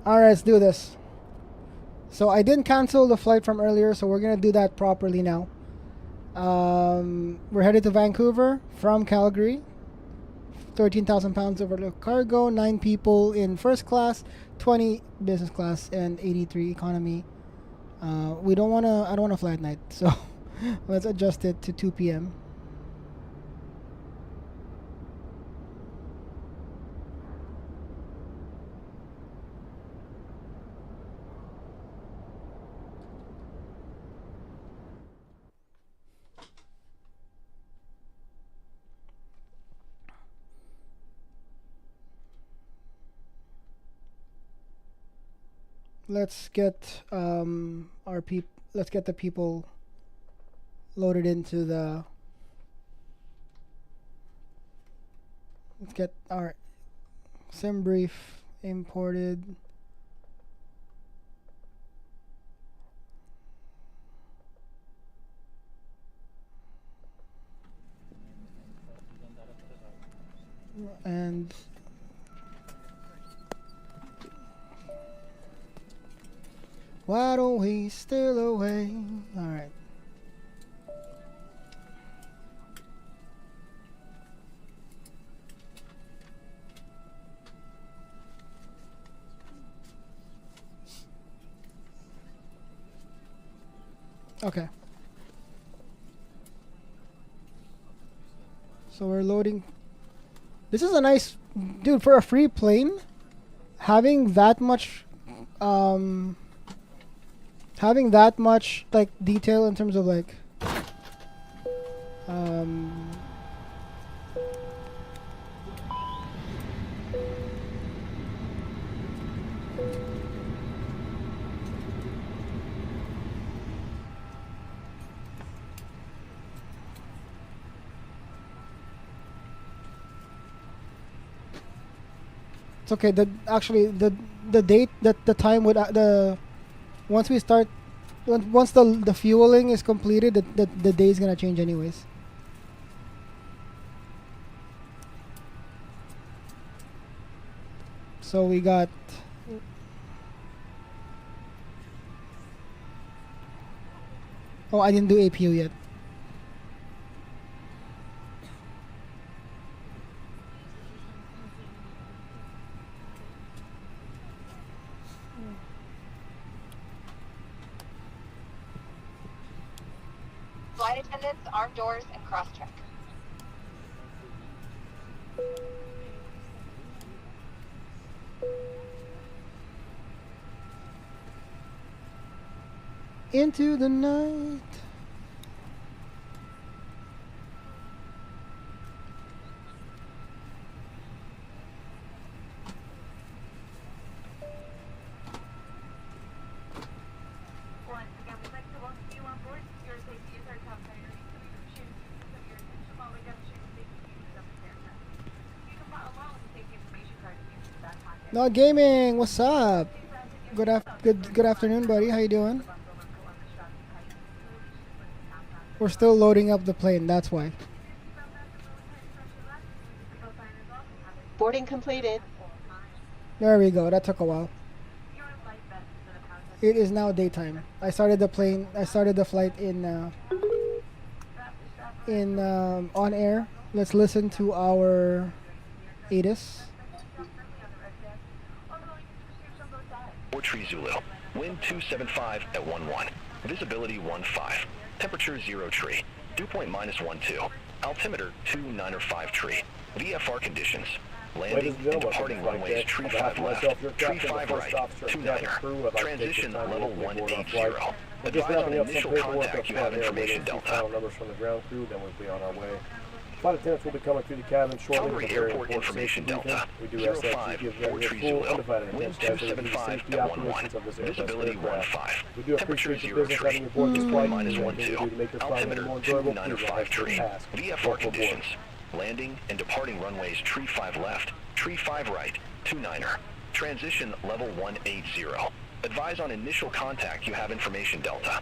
Alright, let's do this. So I didn't cancel the flight from earlier, so we're going to do that properly now. We're headed to Vancouver from Calgary. 13,000 pounds overload cargo, 9 people in first class, 20 business class, and 83 economy. I don't want to fly at night, so let's adjust it to 2 p.m. Let's get let's get the people loaded into the. Let's get our sim brief imported. And why don't we steal away? All right. Okay. So we're loading. This is a nice, dude, for a free plane. Having that much like detail in terms of like it's okay. The date that the time would once we start, once the fueling is completed, the day is gonna change anyways. So we got. Oh, I didn't do APU yet. Flight attendants, armed doors, and cross-check. Into the night. Not gaming. What's up? Good afternoon, buddy. How you doing? We're still loading up the plane. That's why. Boarding completed. There we go. That took a while. It is now daytime. I started the flight in OnAir. Let's listen to our ATIS. 43 Zulu. Wind 275 at 11. Visibility 15. Temperature 0 tree. Dew point -12. Altimeter 295 tree. VFR conditions. Landing and departing runways tree 5 left, tree 5 right, 29er. Transition level 180. Advise on initial contact you have information Delta. Numbers from the ground crew, then we'll be on our way. Flight attendants will be coming through the cabin shortly. Calgary Airport information Delta. 0543 Zulu. Wind 275 at 11. Visibility 15. Temperature 0 tree. Dew point -12. Altimeter 295 tree. VFR conditions. Landing and departing runways tree 5 left, tree 5 right, 29er. Transition level 180. Advise on initial contact you have information Delta.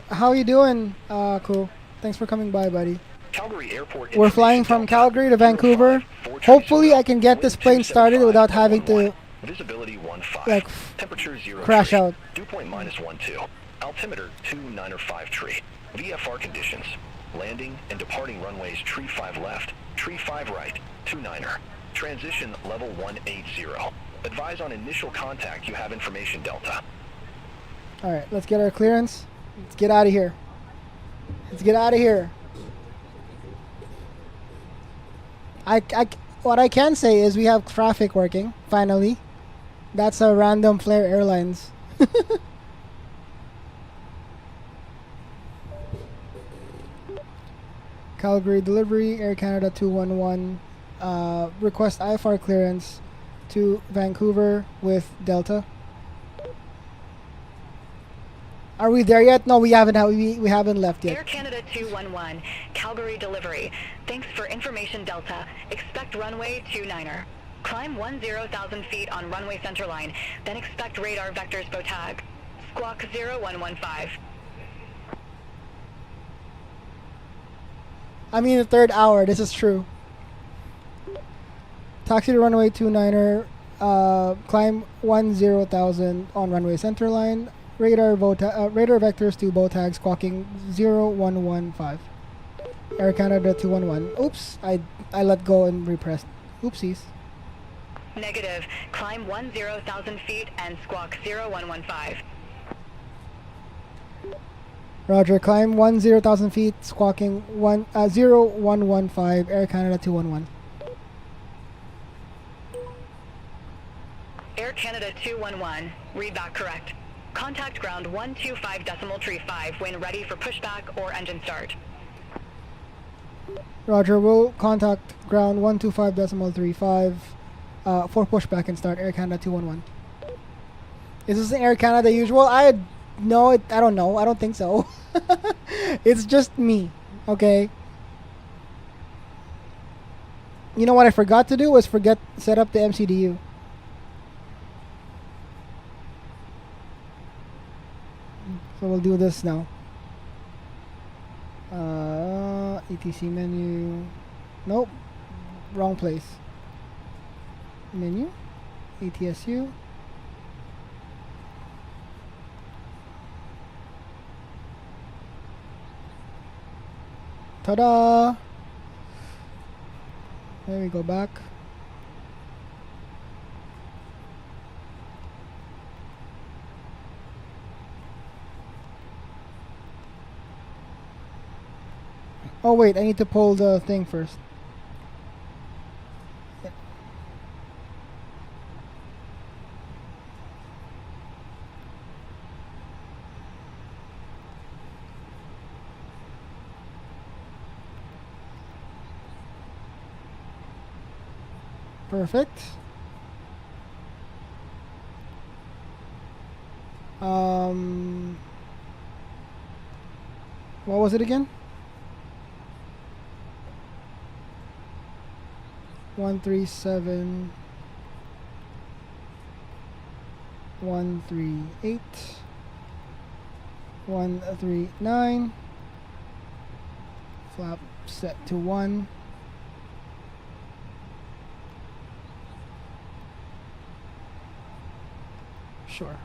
How you doing? Cool. Thanks for coming by, buddy. Calgary Airport. We're flying from Calgary to Vancouver. Hopefully I can get this plane started without having to Visibility 15. like Temperature 0 crash tree. out. Dew point -12. Altimeter 295 tree. VFR conditions. Landing and departing runways tree 5 left, tree 5 right, 29er. Transition level 180. Advise on initial contact you have information Delta. All right, let's get our clearance. Let's get out of here. Let's get out of here. What I can say is we have traffic working, finally. That's a random Flare Airlines. Calgary delivery, Air Canada 211. Request IFR clearance to Vancouver with Delta. Are we there yet? No, we haven't. We haven't left yet. Air Canada 211, Calgary delivery. Thanks for information Delta. Expect runway 29er. Climb 10,000 feet on runway centerline, then expect radar vectors BOTAG. Squawk 0115. I mean the third hour, this is true. Taxi to runway 29er, climb 10,000 on runway centerline. Radar vectors to BOTAG squawking 0115. Air Canada 211. Oops, I let go and repressed. Oopsies. Negative. Climb 10,000 feet and squawk 0115. Roger, climb 10,000 feet, squawking 0115, Air Canada 211. Air Canada 211, read back correct. Contact ground 125.35 when ready for pushback or engine start. Roger, we'll contact ground 125.35 for pushback and start, Air Canada 211. Is this an Air Canada usual? I don't know. I don't think so. It's just me, okay? You know what I forgot to do was set up the MCDU. So we'll do this now. ETC menu. Nope. Wrong place. Menu. ETSU. Ta-da! There we go back. Oh wait, I need to pull the thing first. Perfect. What was it again? 137 138 139. Flap set to 1. Sure.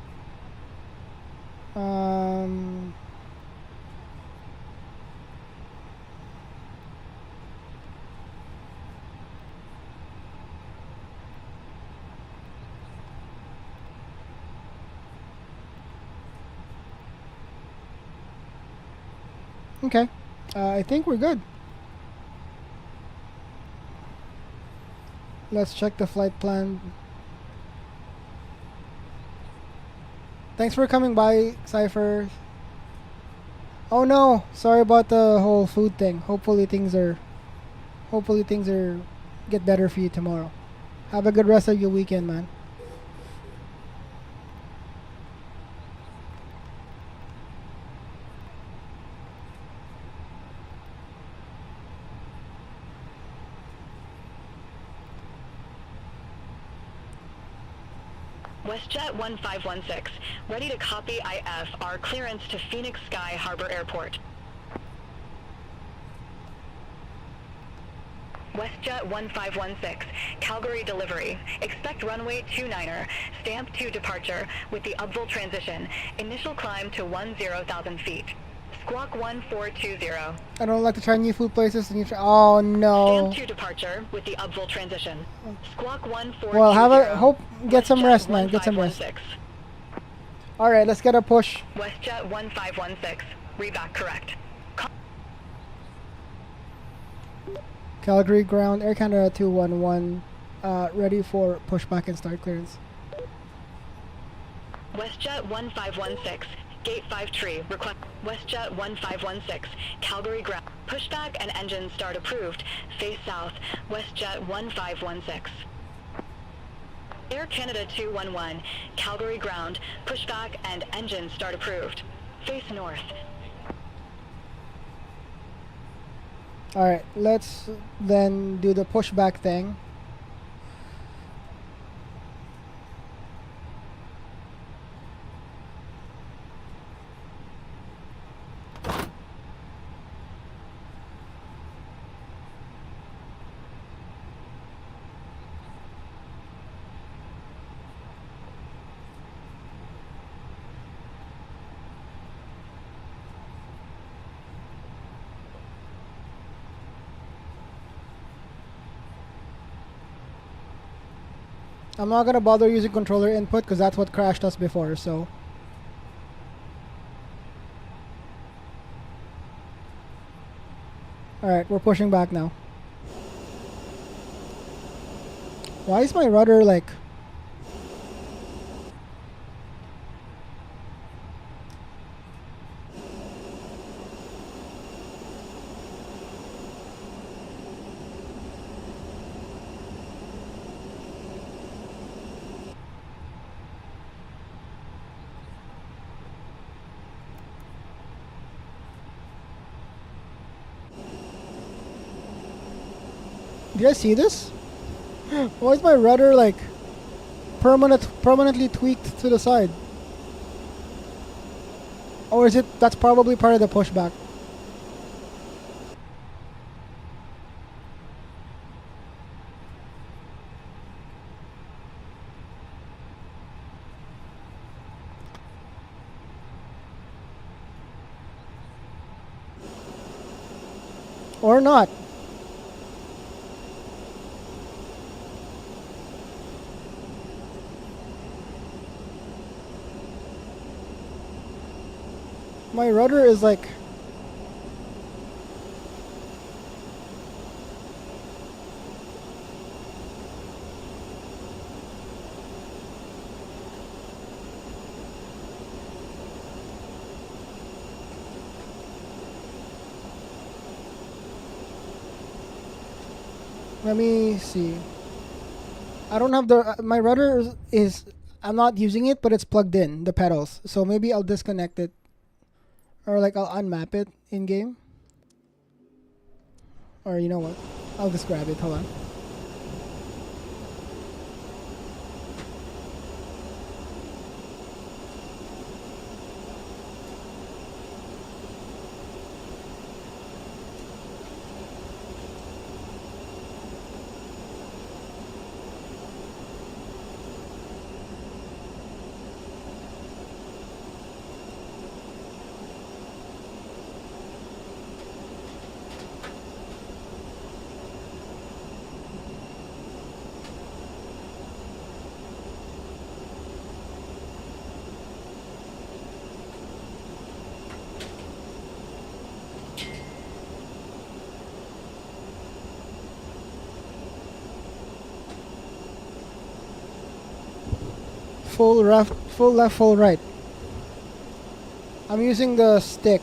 Okay. I think we're good. Let's check the flight plan. Thanks for coming by, Cypher. Oh no, sorry about the whole food thing. Hopefully things get better for you tomorrow. Have a good rest of your weekend, man. WestJet 1516, ready to copy IF, our clearance to Phoenix Sky Harbor Airport. WestJet 1516, Calgary delivery. Expect runway 29er, stamp to departure with the upville transition. Initial climb to 10,000 feet. Squawk 1420. I don't like to try new food places. And oh no. Stamp to departure with the upville transition. Squawk 1420. Well, have a get some rest, man. Get some rest. All right, let's get a push. WestJet 1516, reback correct. Calgary ground, Air Canada 211, ready for pushback and start clearance. WestJet 1516, gate 5 tree, request WestJet 1516, Calgary ground, pushback and engine start approved, face south, WestJet 1516. Air Canada 211, Calgary ground, pushback and engine start approved, face north. Alright, let's then do the pushback thing. I'm not gonna bother using controller input because that's what crashed us before, so. Alright, we're pushing back now. Why is my rudder like... Do you guys see this? Why is my rudder like permanently tweaked to the side? Or is it that's probably part of the pushback? Or not? My rudder is like... Let me see. I don't have the... my rudder is... I'm not using it, but it's plugged in, the pedals. So maybe I'll disconnect it. Or like I'll unmap it in game. Or you know what? I'll just grab it. Hold on. Full left, full right. I'm using the stick.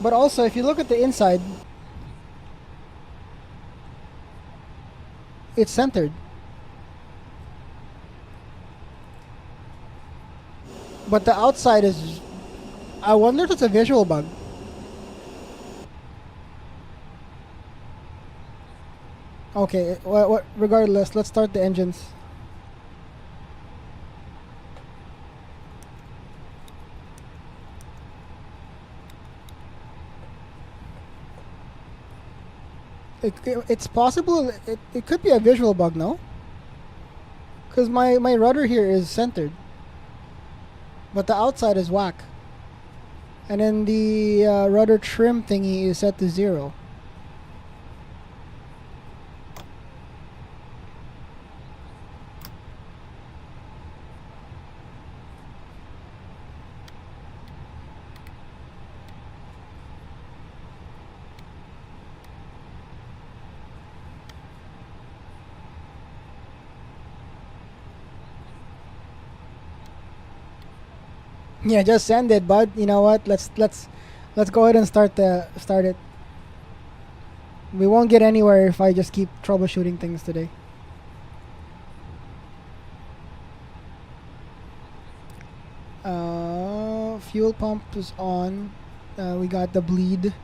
But also, if you look at the inside, it's centered. But the outside is... I wonder if it's a visual bug. Okay, regardless, let's start the engines. It's possible. It could be a visual bug, no? Because my rudder here is centered, but the outside is whack. And then the rudder trim thingy is set to 0. Yeah, just send it, bud. You know what? Let's go ahead and start it. We won't get anywhere if I just keep troubleshooting things today. Fuel pump is on. We got the bleed.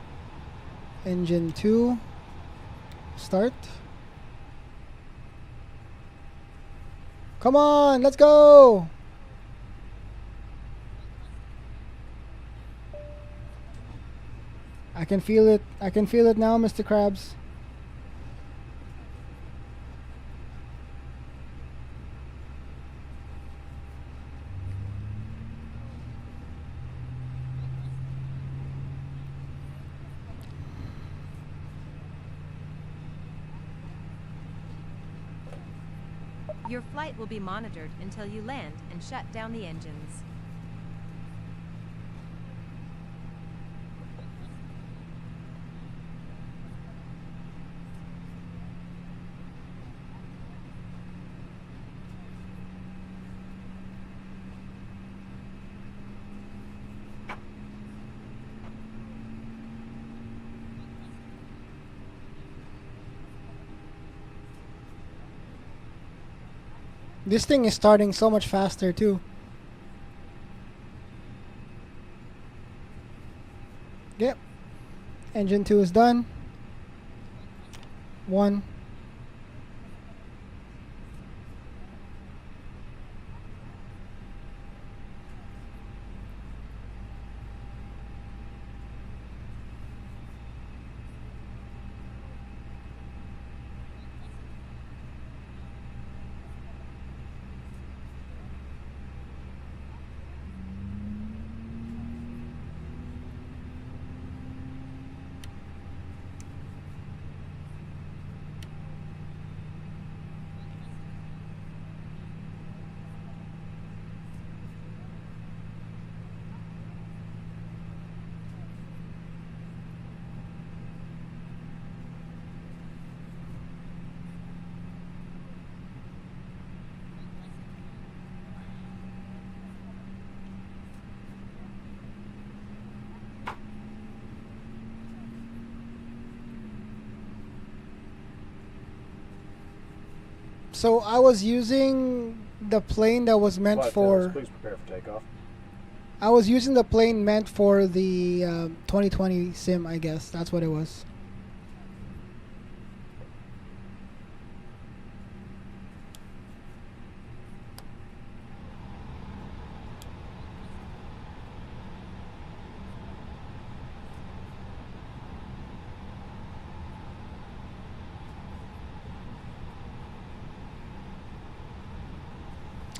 Engine 2. Start. Come on, let's go. I can feel it. I can feel it now, Mr. Krabs. Your flight will be monitored until you land and shut down the engines. This thing is starting so much faster too. Yep. Engine 2 is done. 1. So I was using the plane that was meant for. Please prepare for takeoff. I was using the plane meant for the 2020 sim, I guess. That's what it was.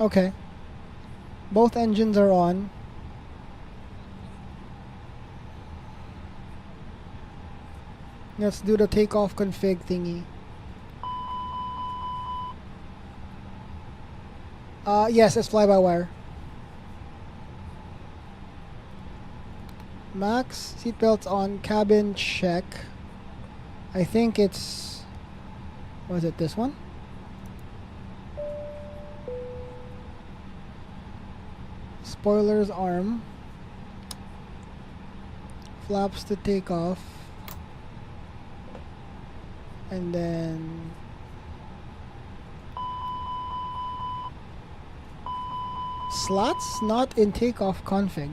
Okay. Both engines are on. Let's do the takeoff config thingy. Yes, it's fly-by-wire. Max, seatbelts on, cabin check. I think it's... Was it this one? Spoilers arm. Flaps to take off. And then slots not in takeoff config.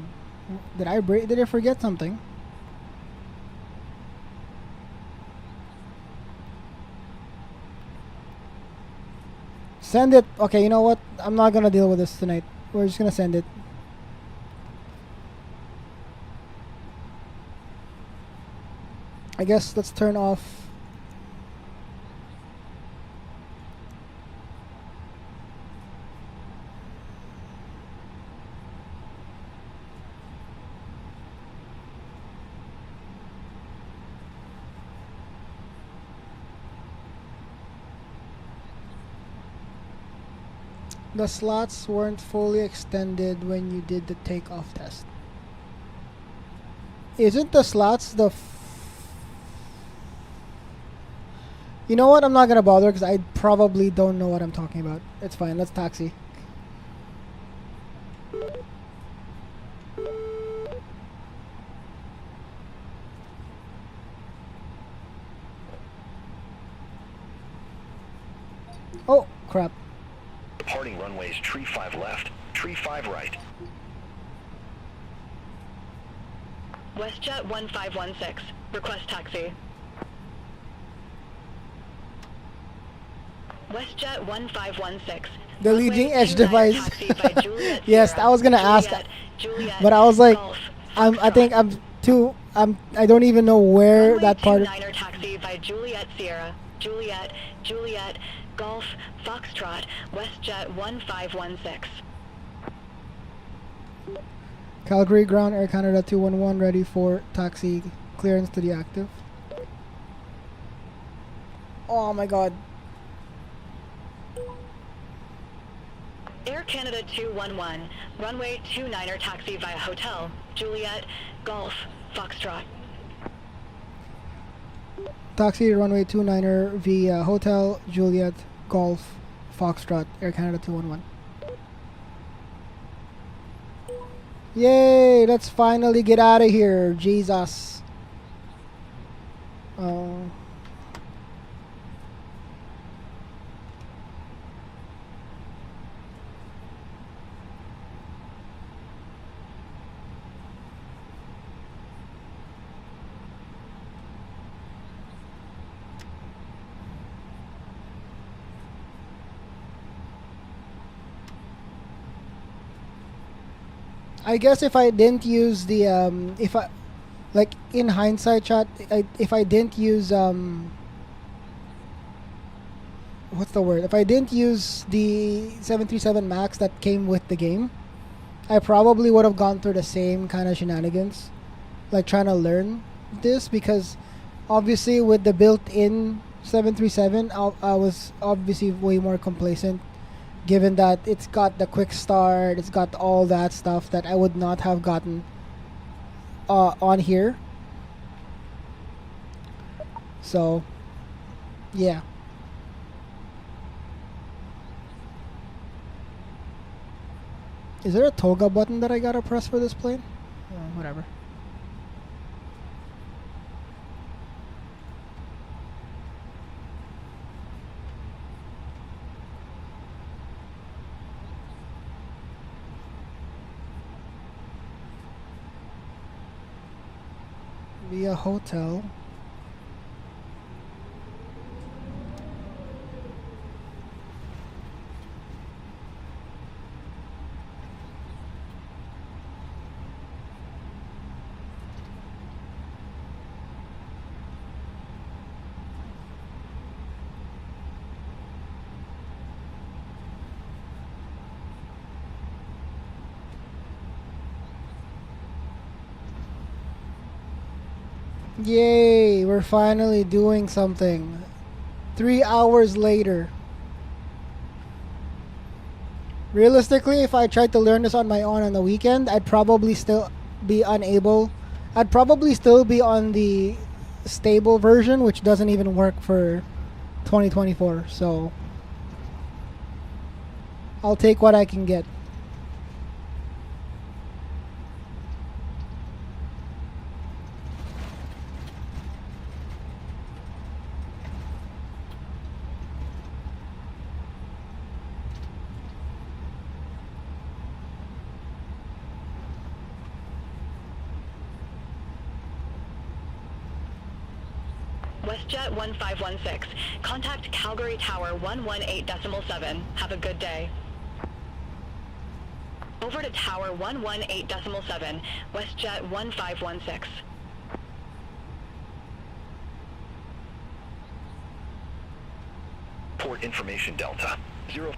Did I forget something? Send it. Okay, you know what? I'm not gonna deal with this tonight. We're just gonna send it. I guess let's turn off The slots weren't fully extended when you did the takeoff test. Isn't the slots the... You know what? I'm not gonna bother because I probably don't know what I'm talking about. It's fine. Let's taxi. Oh, crap. Departing runways tree 5 left, tree 5 right. WestJet 1516. Request taxi. WestJet 1516. The leading edge device. Yes, yes, I was gonna ask, but I was like, I think I'm too. I don't even know where Runway that part. 29er taxi by Juliet Sierra, Juliet, Golf, Foxtrot, WestJet 1516. Calgary Ground Air Canada 211 ready for taxi clearance to the active. Oh my God. Air Canada 211, runway 29er taxi via Hotel, Juliet, Golf, Foxtrot. Taxi runway 29er via Hotel Juliet Golf Foxtrot Air Canada 211. Yay! Let's finally get out of here. Jesus. I guess if I didn't use the if I like in hindsight, chat, if I didn't use what's the word? If I didn't use the 737 Max that came with the game, I probably would have gone through the same kind of shenanigans, like trying to learn this, because obviously with the built-in 737, I was obviously way more complacent, given that it's got the quick start, it's got all that stuff that I would not have gotten on here. So, yeah. Is there a toga button that I gotta press for this plane? Whatever. Via Hotel. Yay, we're finally doing something. 3 hours later. Realistically, if I tried to learn this on my own on the weekend, I'd probably still be unable. I'd probably still be on the stable version, which doesn't even work for 2024. So I'll take what I can get. WestJet 1516. Contact Calgary Tower 118.7. Have a good day. Over to Tower 118.7. WestJet 1516. Port information Delta. 0.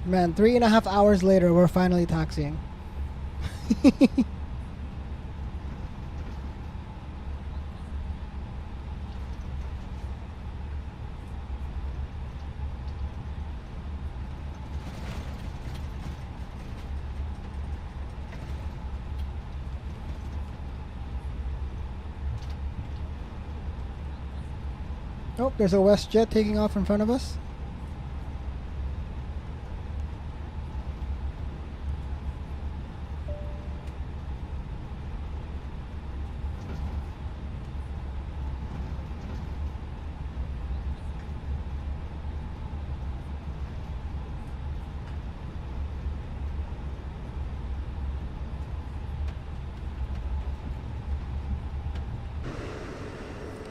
Man, 3.5 hours later, we're finally taxiing. Oh, there's a WestJet taking off in front of us.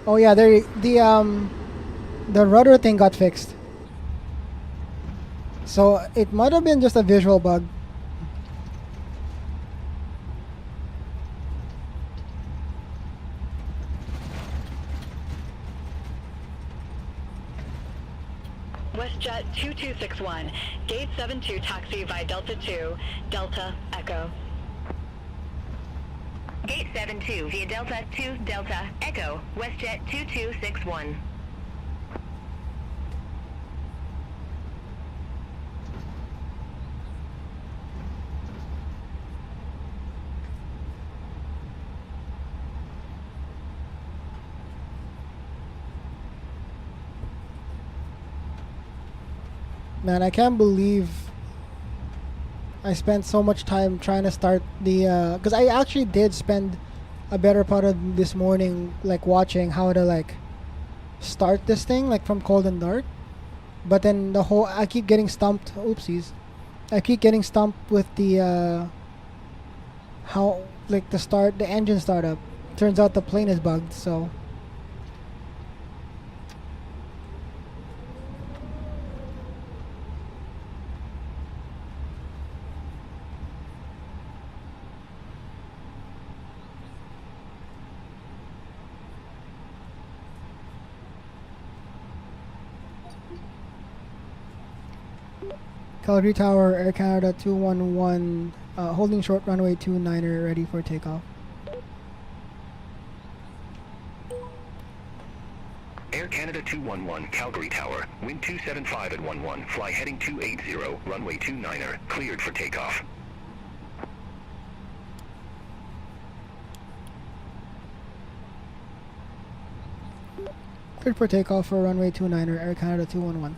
Oh yeah, the rudder thing got fixed. So it might have been just a visual bug. WestJet 2261, gate 72 taxi via Delta 2, Delta Echo. Gate 72 via Delta 2 Delta Echo, WestJet 2261. Man, I can't believe I spent so much time trying to start the because I actually did spend a better part of this morning like watching how to like start this thing like from cold and dark, but then I keep getting stumped. Oopsies, I keep getting stumped with the how like the engine startup. Turns out the plane is bugged, so. Calgary Tower, Air Canada 211, holding short runway 29er, ready for takeoff. Air Canada 211, Calgary Tower, wind 275 at 11, fly heading 280, runway 29er, cleared for takeoff. Cleared for takeoff for runway 29er, Air Canada 211.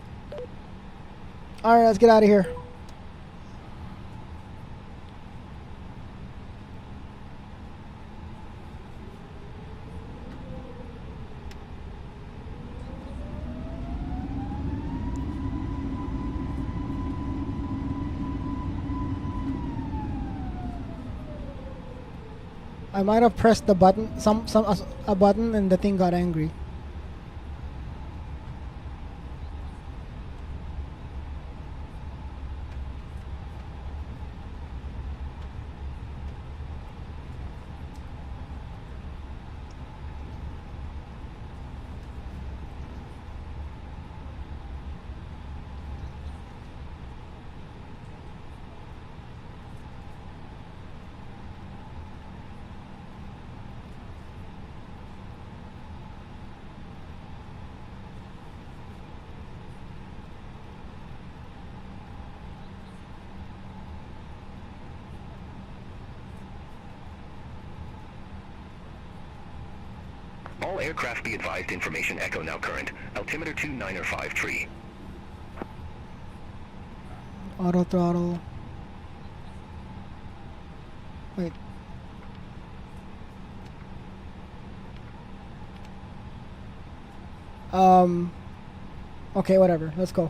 Alright, let's get out of here. I might have pressed the button, a button, and the thing got angry. All aircraft be advised, information echo now current. Altimeter 2953. Auto throttle. Wait. Okay, whatever. Let's go.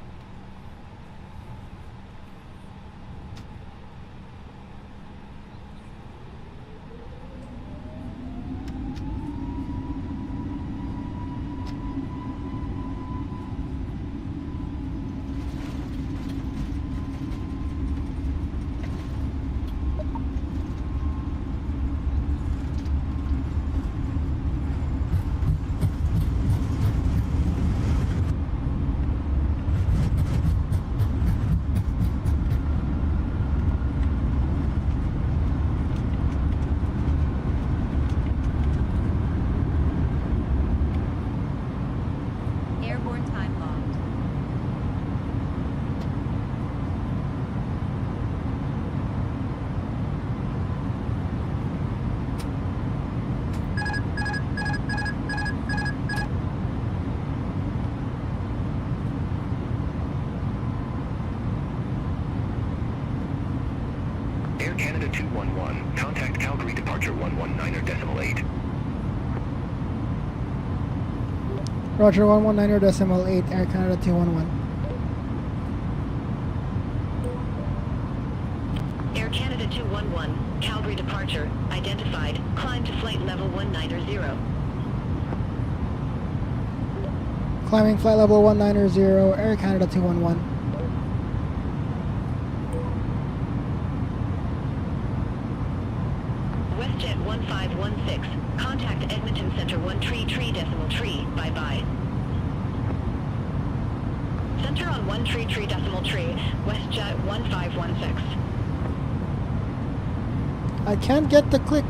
Canada 211, contact Calgary departure 119.8. Roger, 119.8, Air Canada 211. Air Canada 211, Calgary departure, identified, climb to flight level 190. Climbing flight level 190, Air Canada 211. WestJet 1516, contact Edmonton Center 133.3, bye-bye. Center on 133.3, WestJet 1516. I can't get the click.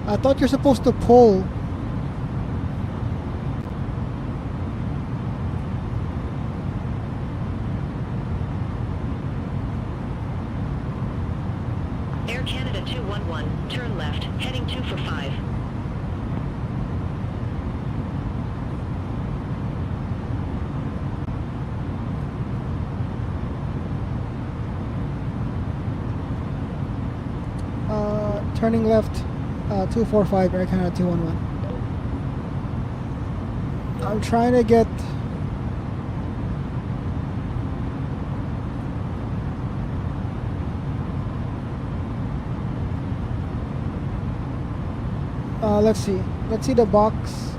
I thought you're supposed to pull. Air Canada 211, turn left, heading 245. Turning left, 245, Air Canada 211. I'm trying to get... let's see. Let's see the box.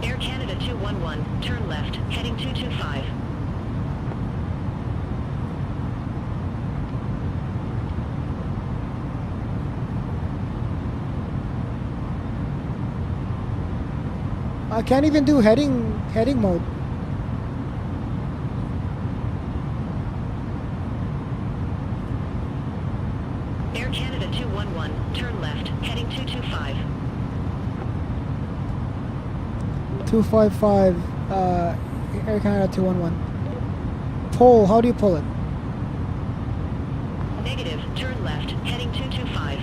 Air Canada 211, turn left, heading 225. I can't even do heading mode. Air Canada 211, turn left, heading 225. 255, Air Canada 211. Pull, how do you pull it? Negative, turn left, heading 225.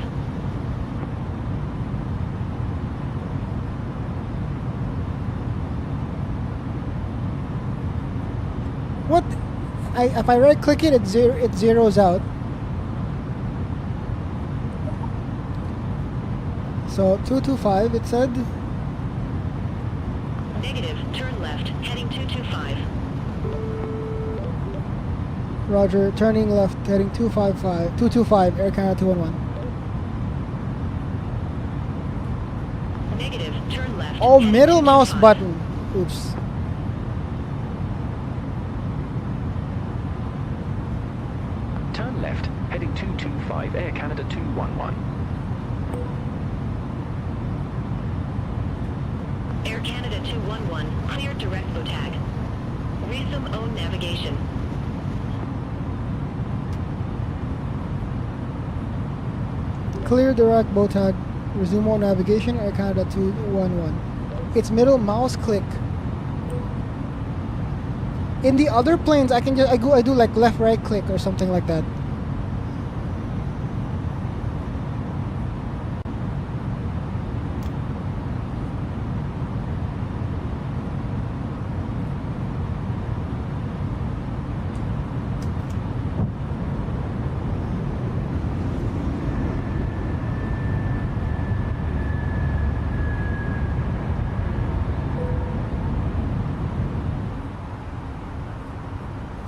What? If I right click it, it zeroes out. So 225 it said. Negative, turn left, heading 225. Roger, turning left, heading 225, Air Canada 211. Negative, turn left. Oh, heading middle mouse 225. button. Oops. Turn left, heading 225, Air Canada 211. Air Canada 211, clear direct BOTAG. Resume own navigation. Clear direct BOTAG. Resume all navigation, Air Canada 211. It's middle mouse click. In the other planes, I can just I do like left right click or something like that.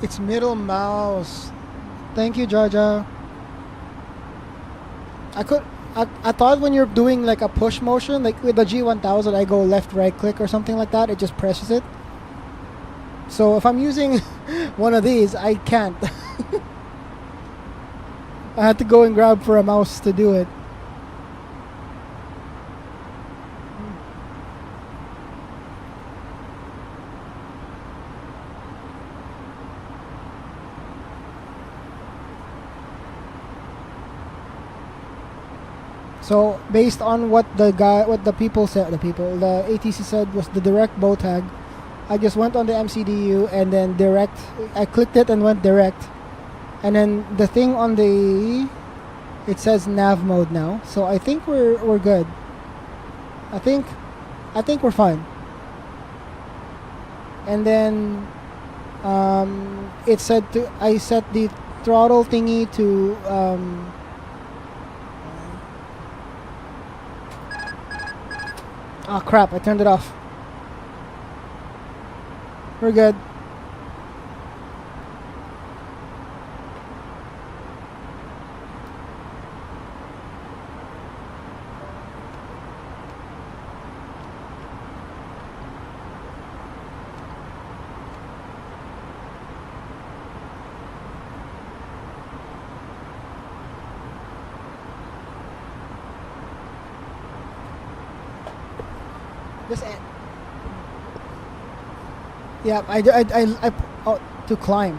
It's middle mouse. Thank you, Jaja. I thought when you're doing like a push motion, like with the G1000, I go left, right click or something like that. It just presses it. So if I'm using one of these, I can't. I had to go and grab for a mouse to do it. So based on what the ATC said was the direct bow tag, I just went on the MCDU and then direct. I clicked it and went direct, and then the thing on it says nav mode now. So I think we're good. I think we're fine. and then it said to I set the throttle thingy to oh crap, I turned it off. We're good. Yeah, I oh, to climb.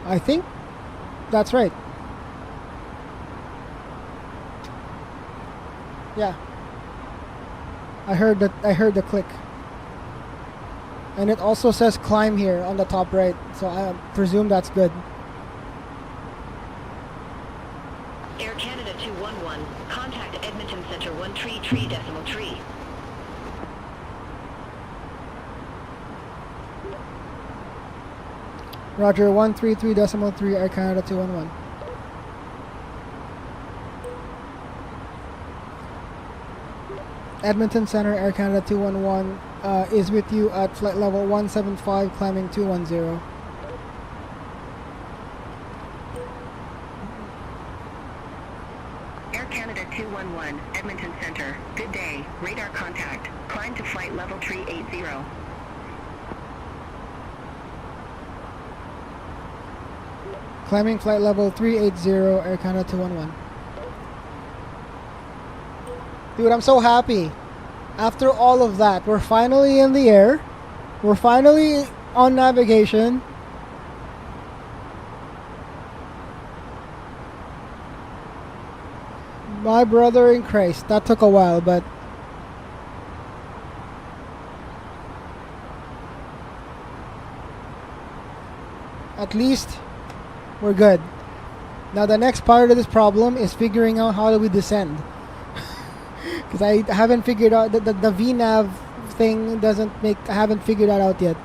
I think that's right. Yeah. I heard that. I heard the click. And it also says climb here on the top right, so I presume that's good. Air Canada 211, contact Edmonton Center 133.3. Roger, 133.3, Air Canada 211. Edmonton Center, Air Canada 211 is with you at flight level 175, climbing 210. Air Canada 211, Edmonton Center. Good day. Radar contact. Climb to flight level 380. Climbing flight level 380, Air Canada 211. Dude, I'm so happy. After all of that, we're finally in the air. We're finally on navigation. My brother in Christ. That took a while, but at least we're good. Now the next part of this problem is figuring out how do we descend. Because I haven't figured out the VNAV thing doesn't make. I haven't figured that out yet.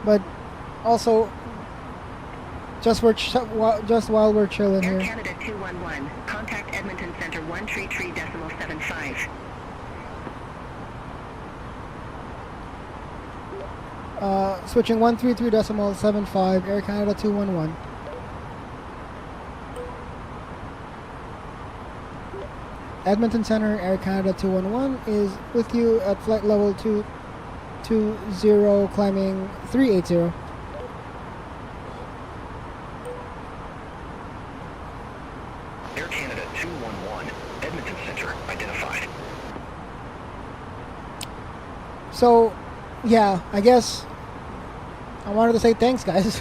But also, just while we're chilling Air here. Canada 211, contact Edmonton Center 133.75. Switching 133.75, Air Canada 211. Edmonton Center, Air Canada 211 is with you at flight level 220, climbing 380. Air Canada 211, Edmonton Center identified. So, yeah, I guess I wanted to say thanks, guys,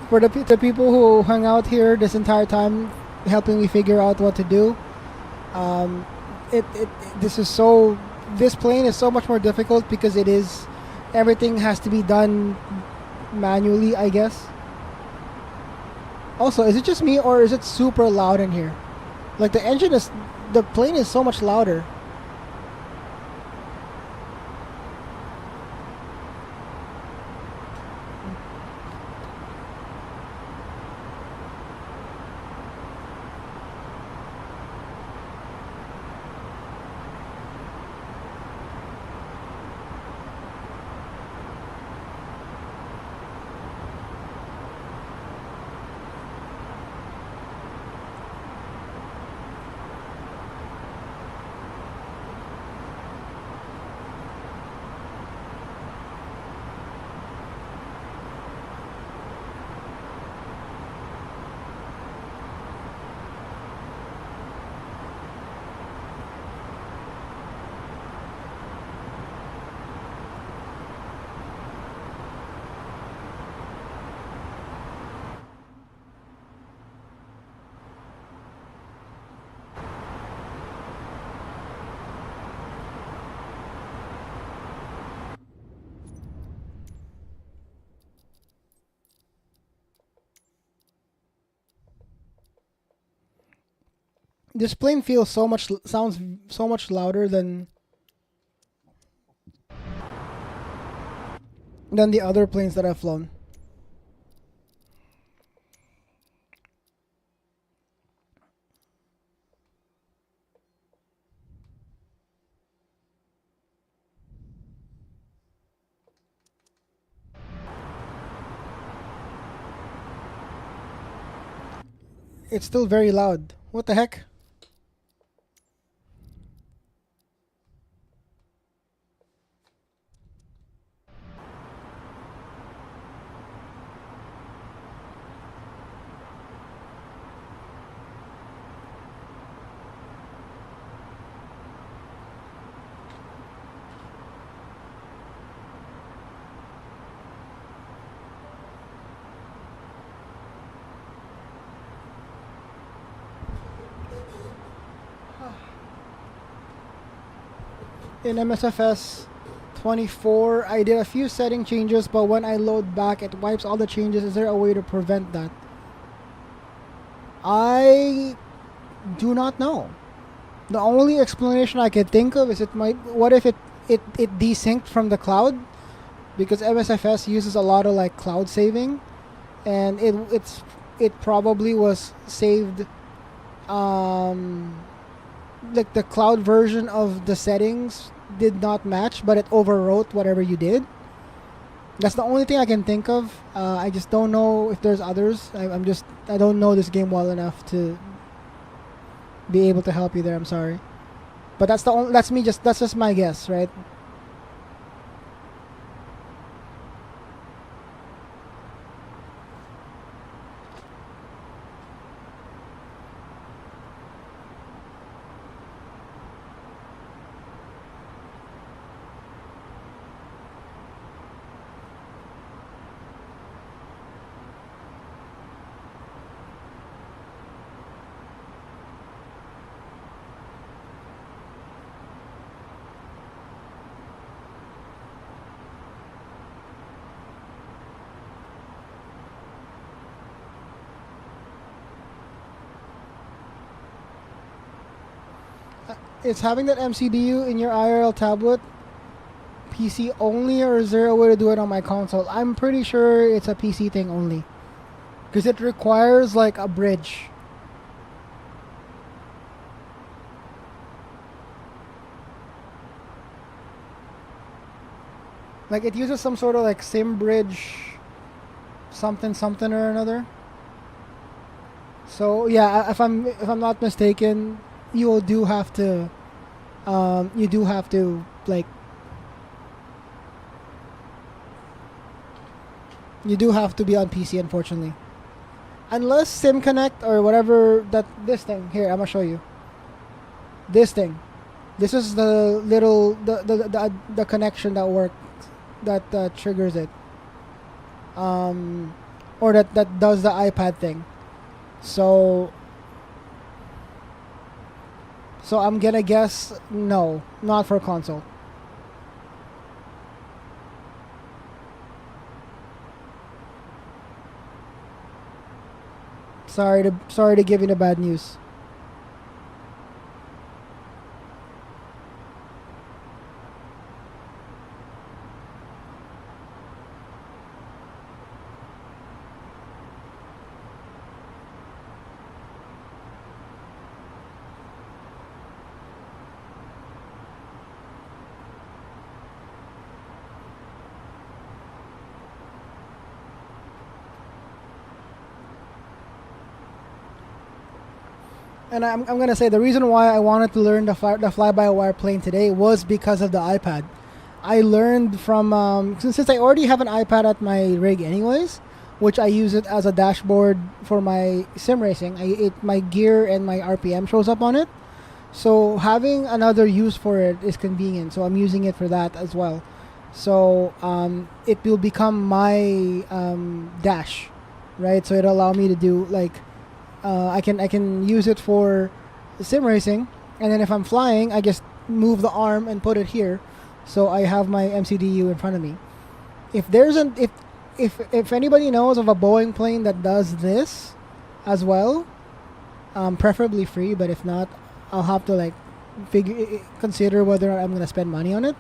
for the people who hung out here this entire time, helping me figure out what to do. This plane is so much more difficult because everything has to be done manually, I guess. Also, is it just me or is it super loud in here? Like the plane is so much louder. This plane feels sounds so much louder than the other planes that I've flown. It's still very loud. What the heck? In MSFS 24, I did a few setting changes, but when I load back, it wipes all the changes. Is there a way to prevent that? I do not know. The only explanation I could think of is what if it desynced from the cloud? Because MSFS uses a lot of like cloud saving, and it probably was saved like the cloud version of the settings did not match, but it overwrote whatever you did. That's the only thing I can think of. I just don't know if there's others. I don't know this game well enough to be able to help you there. I'm sorry, but that's just my guess, right? It's having that MCDU in your IRL tablet PC only, or is there a way to do it on my console? I'm pretty sure it's a PC thing only, because it requires like a bridge. Like it uses some sort of like sim bridge something or another. So yeah, if I'm not mistaken, you do have to like you do have to be on PC, unfortunately, unless Sim Connect or whatever this thing here. I'm gonna show you this thing. This is the little the connection that works that triggers it, or that does the iPad thing. So I'm gonna guess no, not for console. Sorry to give you the bad news. And I'm going to say the reason why I wanted to learn the fly-by-wire plane today was because of the iPad. I learned from, since I already have an iPad at my rig anyways, which I use it as a dashboard for my sim racing. My gear and my RPM shows up on it. So having another use for it is convenient. So I'm using it for that as well. So it will become my dash, right? So it'll allow me to do like, I can use it for sim racing, and then if I'm flying, I just move the arm and put it here, so I have my MCDU in front of me. If there's if anybody knows of a Boeing plane that does this as well, preferably free, but if not, I'll have to like consider whether I'm gonna spend money on it.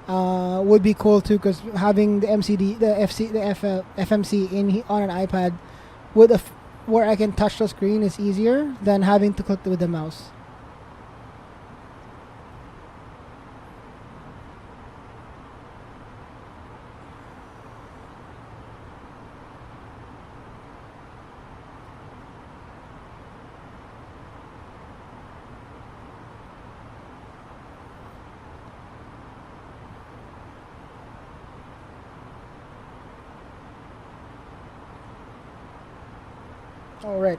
Would be cool too, because having the FMC on an iPad with where I can touch the screen is easier than having to click with the mouse. All right.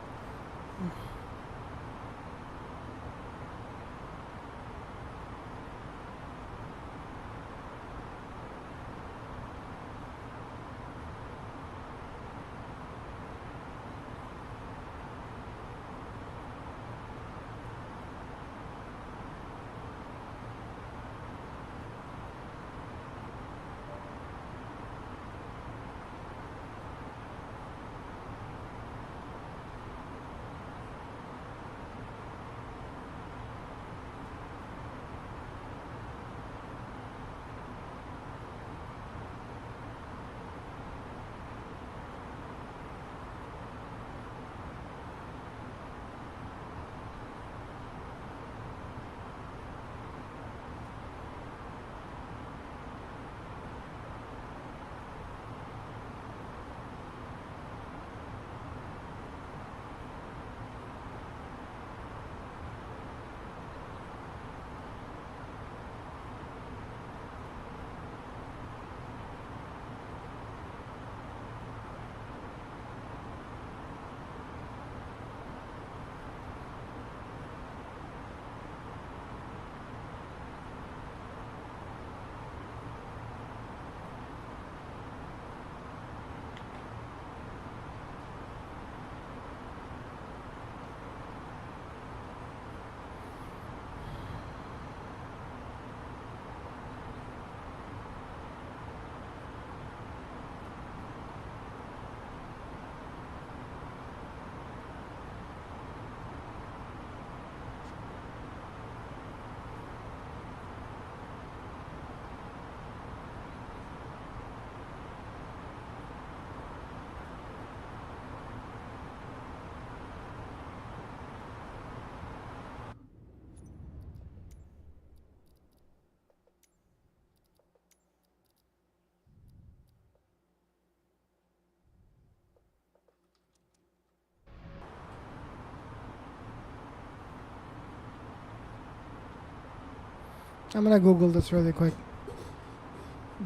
I'm gonna Google this really quick.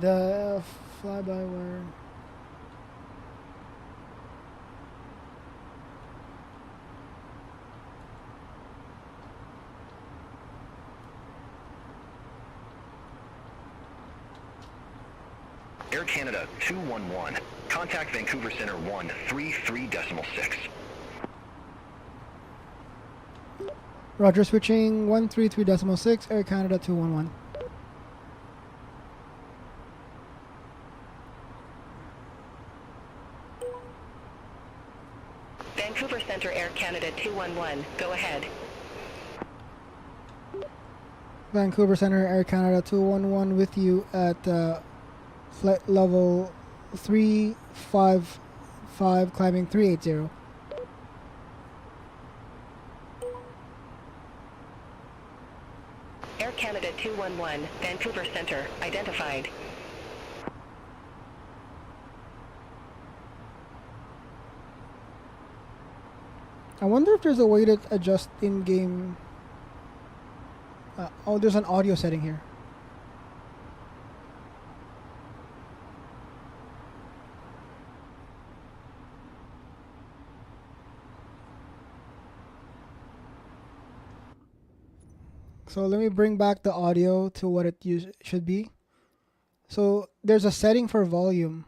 The fly-by-wire. Air Canada 211. Contact Vancouver Center 133.6. Roger, switching 133.6, Air Canada 211. Vancouver Center Air Canada 211. Go ahead. Vancouver Center Air Canada 211 with you at flight level 355, climbing 380. Air Canada 211, Vancouver Center, identified. I wonder if there's a way to adjust in-game. Oh, there's an audio setting here. So let me bring back the audio to what it should be. So there's a setting for volume.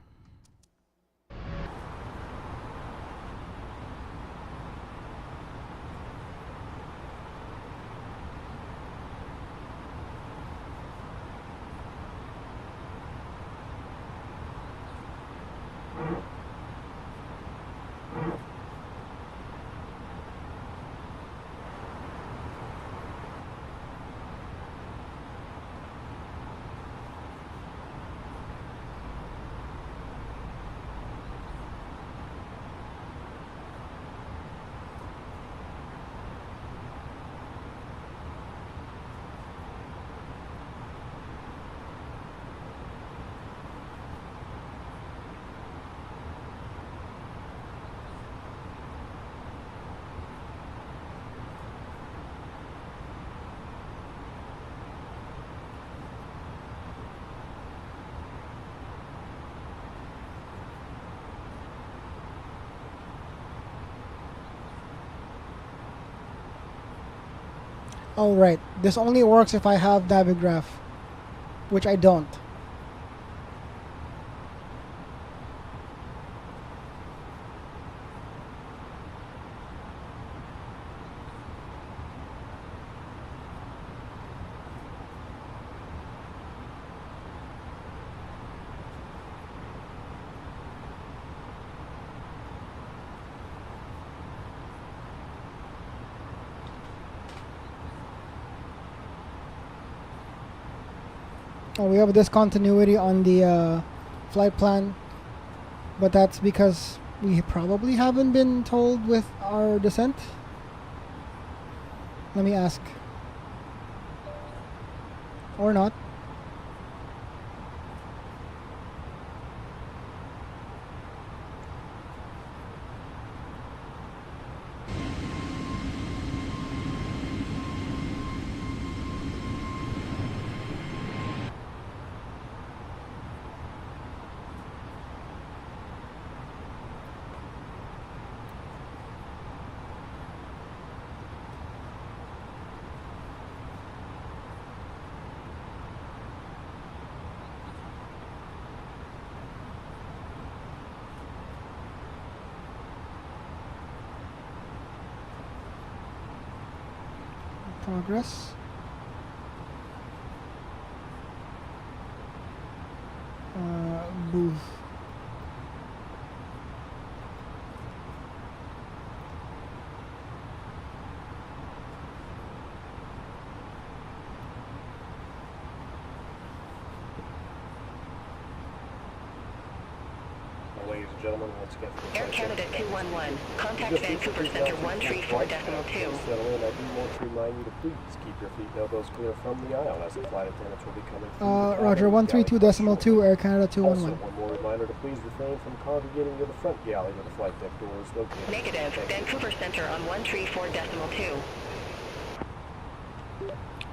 Oh, right. This only works if I have Navigraph, which I don't. Oh, we have a discontinuity on the flight plan, but that's because we probably haven't been told with our descent. Let me ask. Or not. Progress. Booth. Ladies and gentlemen, once again, Air Canada 211, contact Vancouver Center 134.2. Settle in. I do want to remind you to please keep your feet and elbows clear from the aisle as the flight attendants will be coming through. Roger, 132.2, Air Canada 211. Also, one more reminder to please refrain from congregating near the front galley where the flight deck door is located. Negative, Vancouver Center on 134.2.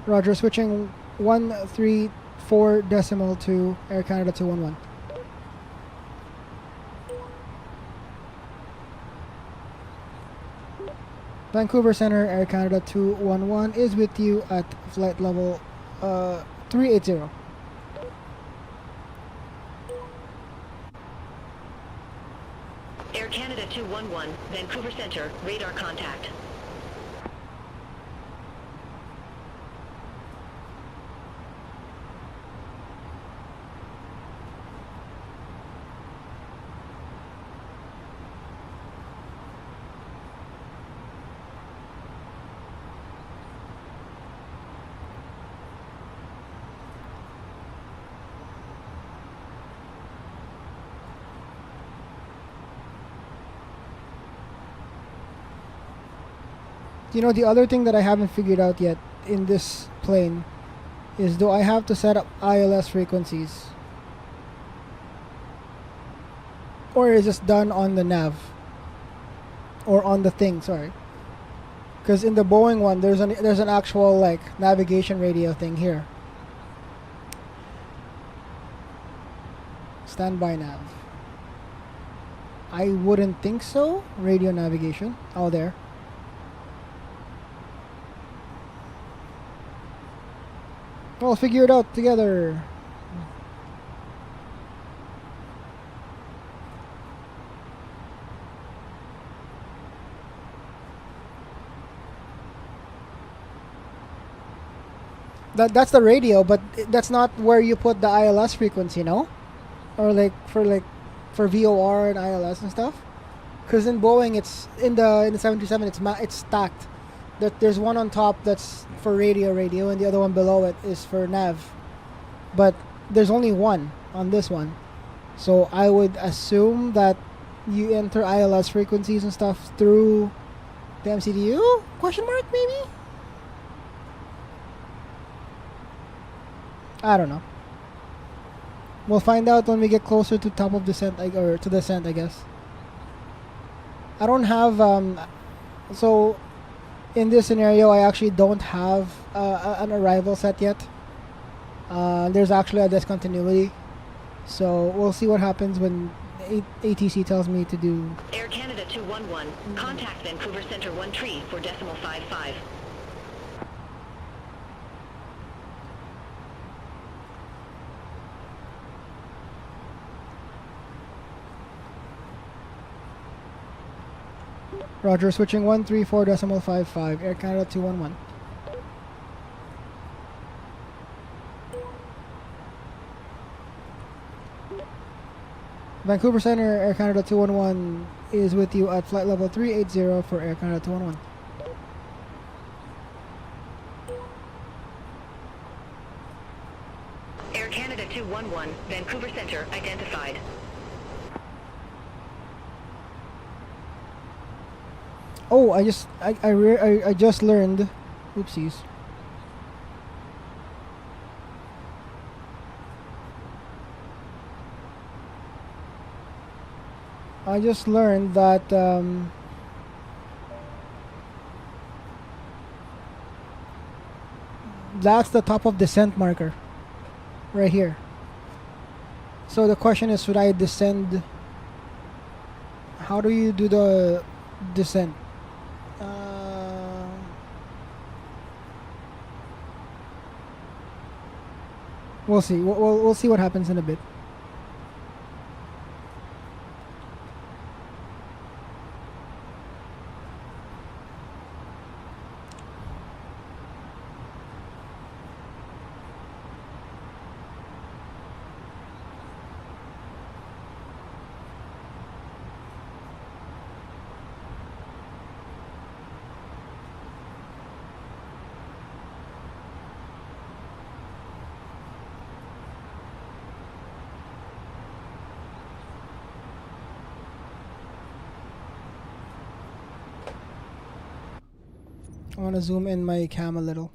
Roger, switching 134.2, Air Canada 211. Vancouver Center, Air Canada 211 is with you at flight level 380. Air Canada 211, Vancouver Center, radar contact. You know, the other thing that I haven't figured out yet in this plane is, do I have to set up ILS frequencies? Or is this done on the nav? Or on the thing, sorry. Because in the Boeing one, there's an actual like navigation radio thing here. Standby nav. I wouldn't think so. Radio navigation. Oh, there. We'll figure it out together. That's the radio, but that's not where you put the ILS frequency, no? Or for VOR and ILS and stuff. Because in Boeing, it's in the 737, it's stacked. There's one on top that's for radio, and the other one below it is for nav. But there's only one on this one. So I would assume that you enter ILS frequencies and stuff through the MCDU? Question mark, maybe? I don't know. We'll find out when we get closer to top of descent, or to descent, I guess. I don't have, so in this scenario, I actually don't have an arrival set yet. There's actually a discontinuity. So we'll see what happens when ATC tells me to do. Air Canada 211, contact Vancouver Center 134.55. Roger, switching 134.55, Air Canada 211. Vancouver Center, Air Canada 211 is with you at flight level 380 for Air Canada 211. Air Canada 211, Vancouver Center identified. Oh, I just learned. Oopsies. I just learned that that's the top of descent marker right here. So the question is, should I descend? How do you do the descent? We'll see. We'll see what happens in a bit. I want to zoom in my cam a little.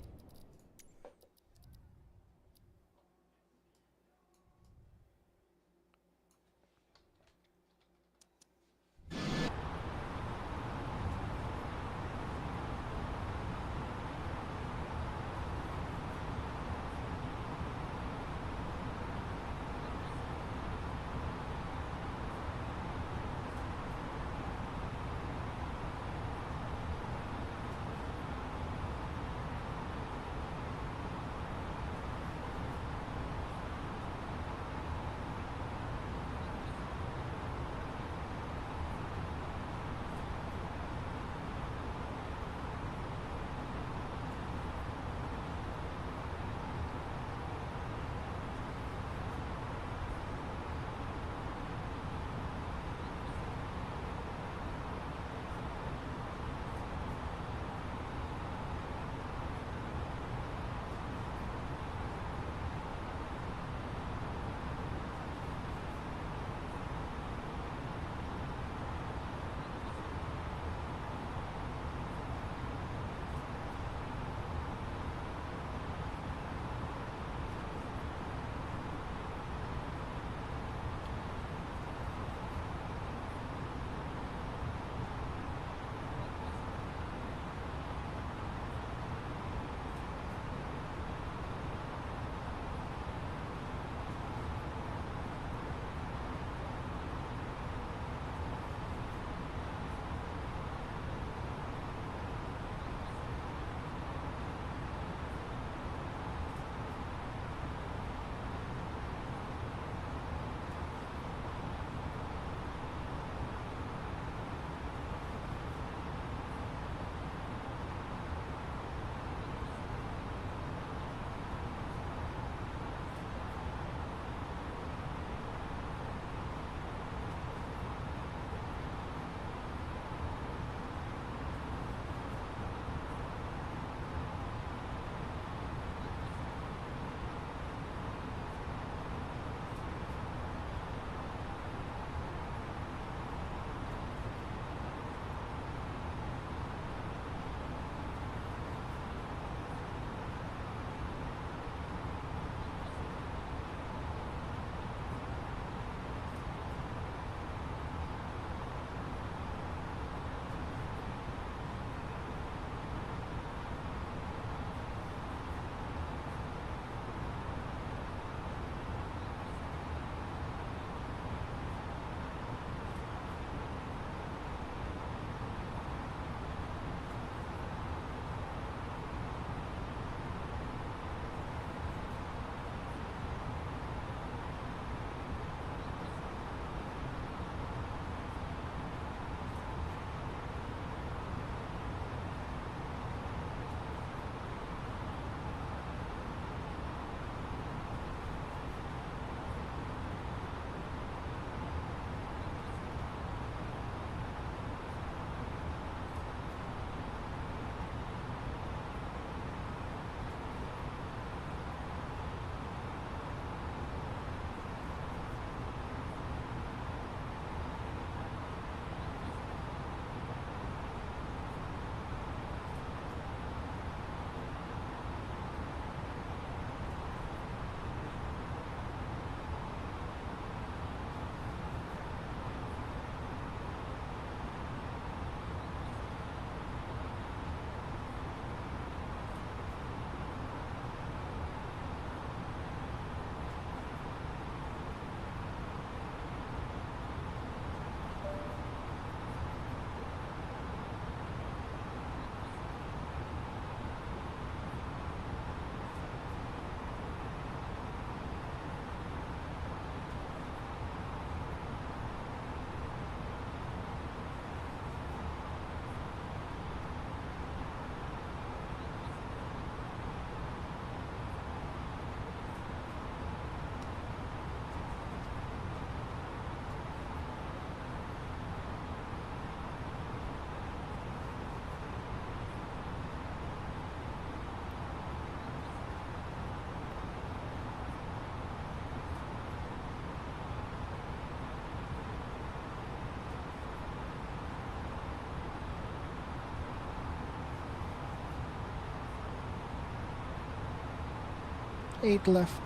8 left.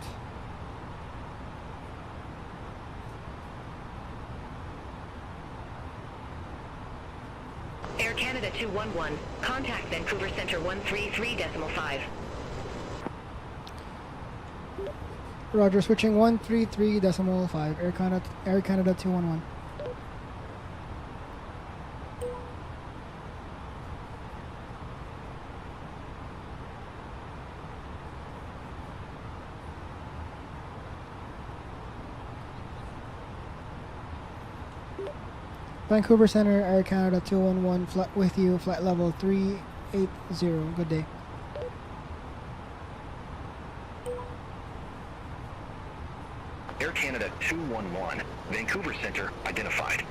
Air Canada 211, contact Vancouver Centre 133.5. Roger, switching 133.5. Air Canada 211. Vancouver Center, Air Canada 211, flight with you, flight level 380. Good day. Air Canada 211, Vancouver Center identified.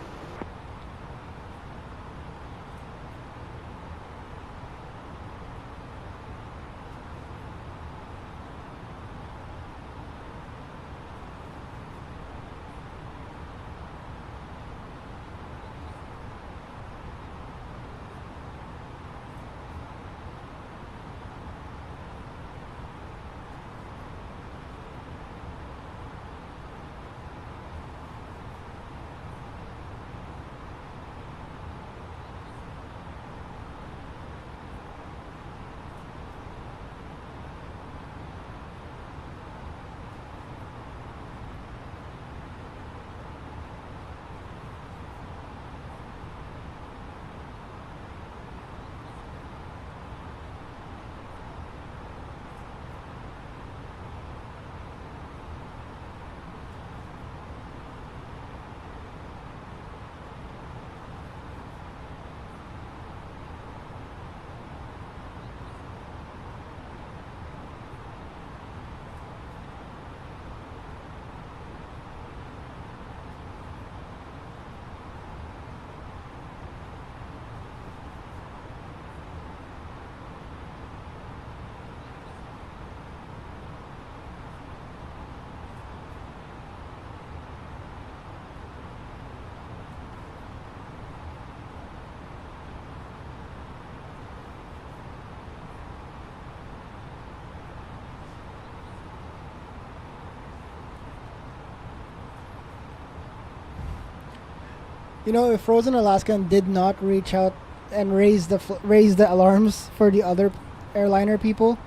You know, if Frozen Alaskan did not reach out and raise the alarms for the other airliner people,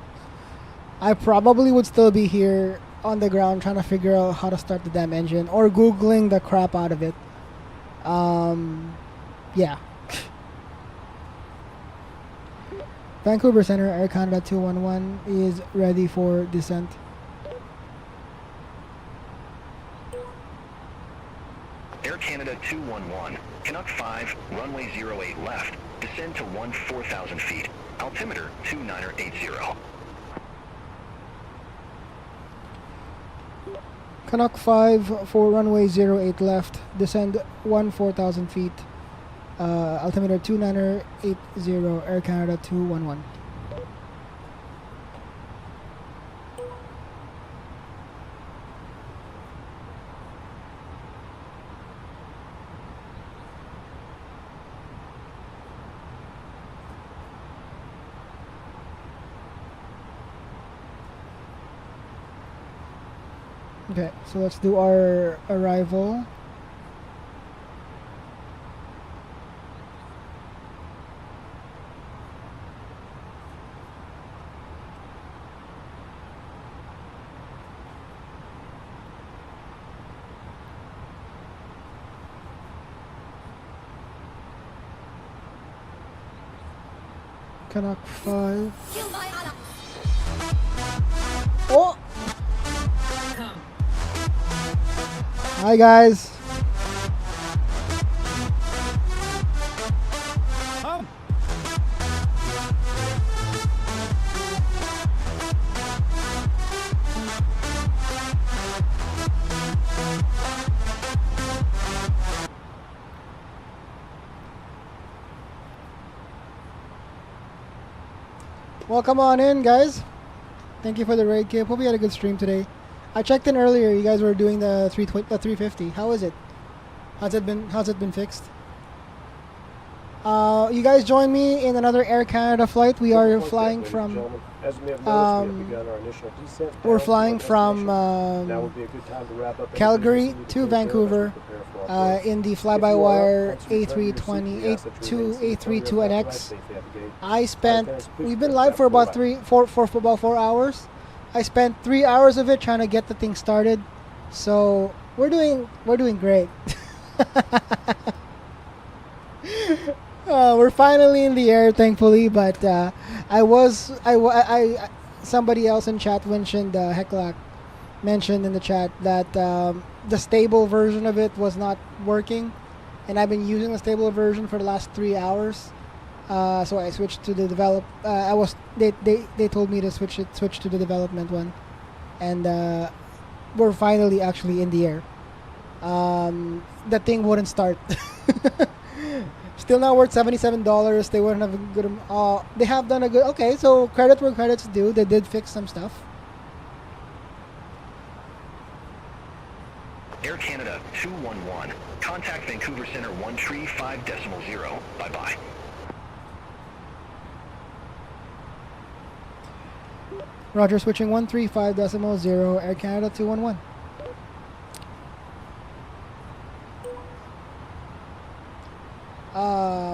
I probably would still be here on the ground trying to figure out how to start the damn engine or Googling the crap out of it. Yeah. Vancouver Center, Air Canada 211 is ready for descent. Air Canada 211, Canuck 5, runway 08 left, descend to 14,000 feet, altimeter 2980. Canuck 5 for runway 08 left, descend 14,000 feet, altimeter 2980, Air Canada 211. Okay, so let's do our arrival. Canuck 5. Oh! Hi guys. Welcome on in, guys. Thank you for the raid, Kip. Hope you had a good stream today. I checked in earlier. You guys were doing the 350. How is it? How's it been fixed? You guys join me in another Air Canada flight. We are flying from As you may have noticed, we have begun our initial descent. We're flying from now would be a good time to wrap up Calgary to Vancouver in the fly-by-wire A32NX. I spent, we've been live for about 4 hours. I spent 3 hours of it trying to get the thing started. So we're doing great. We're finally in the air, thankfully, but somebody else in chat mentioned, Heclac mentioned in the chat that the stable version of it was not working, and I've been using the stable version for the last 3 hours. So I switched to the they told me to switch to the development one, and we're finally actually in the air. The thing wouldn't start. Still not worth $77. They wouldn't have a good. They have done a good. Okay, so credit where credit's due. They did fix some stuff. Air Canada 211. Contact Vancouver Center 135.0. Bye bye. Roger, switching 135.0. Air Canada 211.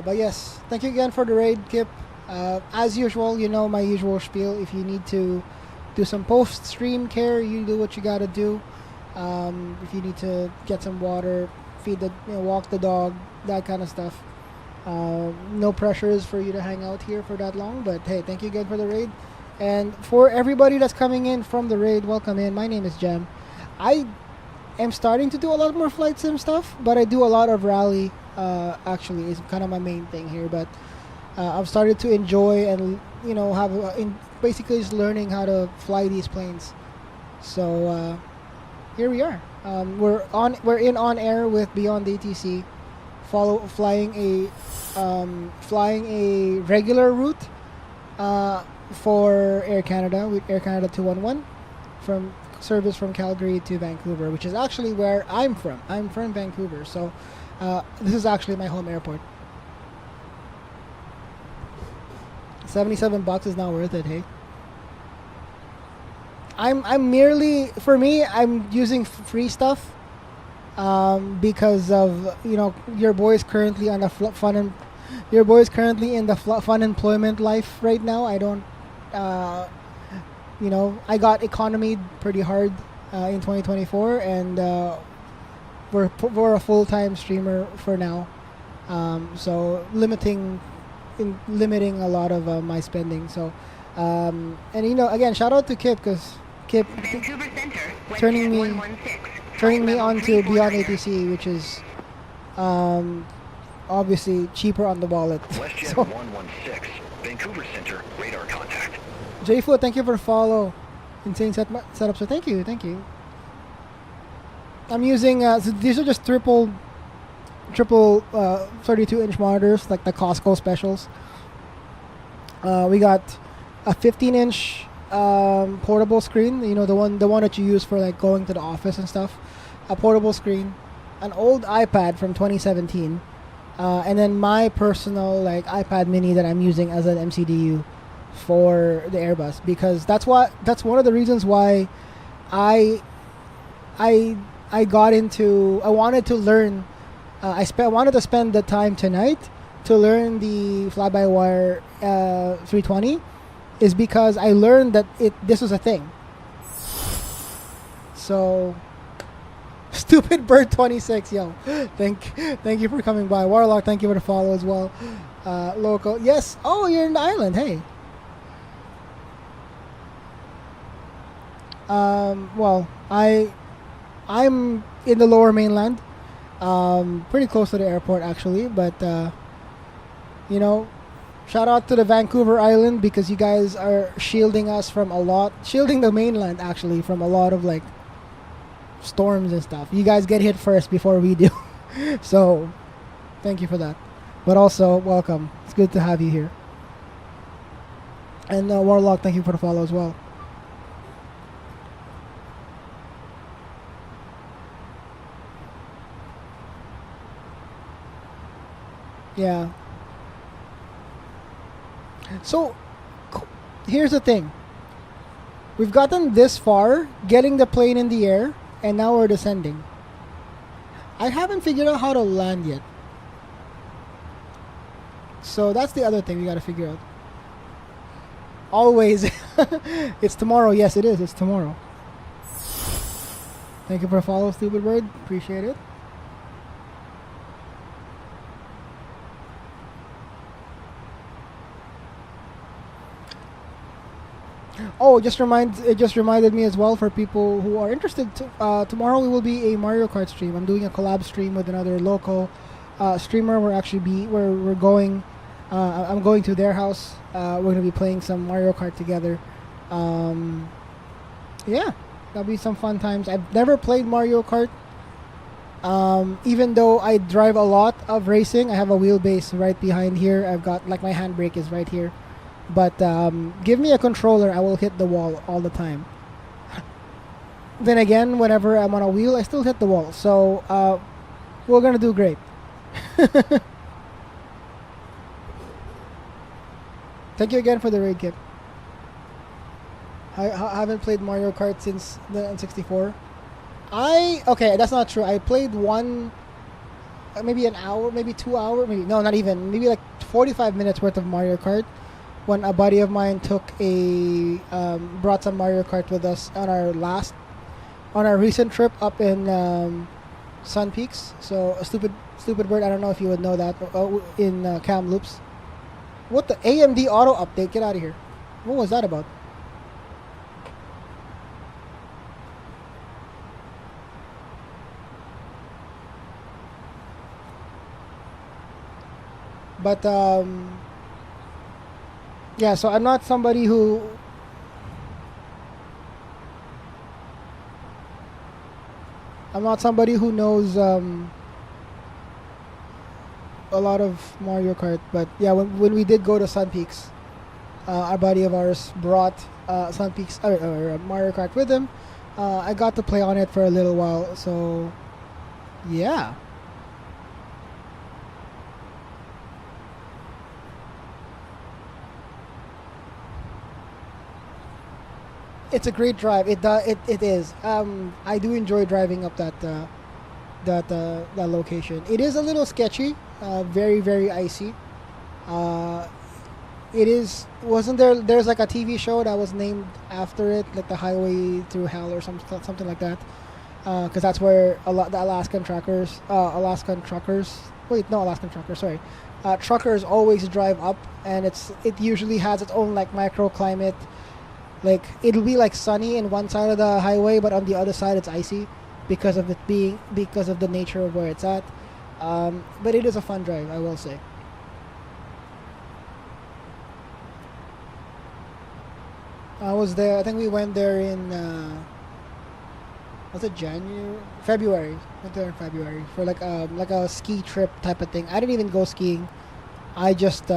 But yes, thank you again for the raid, Kip. As usual, you know my usual spiel. If you need to do some post-stream care, you do what you gotta do. If you need to get some water, walk the dog, that kind of stuff. No pressures for you to hang out here for that long. But hey, thank you again for the raid. And for everybody that's coming in from the raid, welcome in. My name is Jem. I am starting to do a lot more flight sim stuff, but I do a lot of rally. Actually, is kind of my main thing here. But I've started to enjoy and have basically just learning how to fly these planes. So here we are. We're in OnAir with BeyondATC, flying a regular route for Air Canada with Air Canada 211 from service from Calgary to Vancouver, which is actually where I'm from. I'm from Vancouver, so this is actually my home airport. $77 is not worth it, hey. I'm using free stuff because of your boy's currently on the fun employment life right now. I don't I got economied pretty hard in 2024, and we're a full-time streamer for now, so limiting a lot of my spending. So and again, shout out to Kip, because Kip turning me onto BeyondATC, which is obviously cheaper on the wallet. WestJet 116, Vancouver Center, radar contact. JFoot, thank you for the follow. Insane setup, so thank you. I'm using so these are just triple 32-inch monitors, like the Costco specials. We got a 15-inch portable screen, the one that you use for like going to the office and stuff. A portable screen, an old iPad from 2017, and then my personal iPad mini that I'm using as an MCDU for the Airbus, because that's one of the reasons why I wanted to learn. I wanted to spend the time tonight to learn the fly-by-wire 320, is because I learned that this was a thing. So, Stupid Bird 26, yo, thank you for coming by. Warlock, thank you for the follow as well. Local, yes. Oh, you're in the island. Hey. Well, I'm in the lower mainland, pretty close to the airport actually, but shout out to the Vancouver Island, because you guys are shielding the mainland actually from a lot of storms and stuff. You guys get hit first before we do. So thank you for that, but also welcome. It's good to have you here. And Warlock, thank you for the follow as well. Yeah. So, here's the thing. We've gotten this far, getting the plane in the air, and now we're descending. I haven't figured out how to land yet. So that's the other thing we gotta figure out. Always. It's tomorrow. Yes, it is. It's tomorrow. Thank you for the follow, Stupid Bird. Appreciate it. Oh, it just reminded me as well for people who are interested. Tomorrow we will be a Mario Kart stream. I'm doing a collab stream with another local streamer. We're going. I'm going to their house. We're gonna be playing some Mario Kart together. Yeah, that'll be some fun times. I've never played Mario Kart. Even though I drive a lot of racing, I have a wheelbase right behind here. I've got like my handbrake is right here. But give me a controller, I will hit the wall all the time. Then again, whenever I'm on a wheel, I still hit the wall. So we're gonna do great. Thank you again for the raid, Kip. I haven't played Mario Kart since the N64. Okay, that's not true. I played one, maybe an hour, maybe 2 hours, maybe no, not even, maybe like 45 minutes worth of Mario Kart. When a buddy of mine brought some Mario Kart with us on our recent trip up in Sun Peaks. So a stupid bird. I don't know if you would know that in Kamloops. What the AMD auto update? Get out of here! What was that about? But yeah, so I'm not somebody who knows a lot of Mario Kart. But yeah, when we did go to Sun Peaks, a buddy of ours brought Sun Peaks or Mario Kart with him. I got to play on it for a little while, so yeah. It's a great drive. It is. I do enjoy driving up that location. It is a little sketchy. Very, very icy. It is. Wasn't there? There's like a TV show that was named after it, like the Highway Through Hell or something like that. Because that's where the Alaskan truckers. Sorry. Truckers always drive up, and it usually has its own like microclimate. Like it'll be like sunny in one side of the highway, but on the other side it's icy because of the nature of where it's at. But it is a fun drive, I will say. I was there. I think we went there in was it February? Went there in February for like a ski trip type of thing. I didn't even go skiing. I just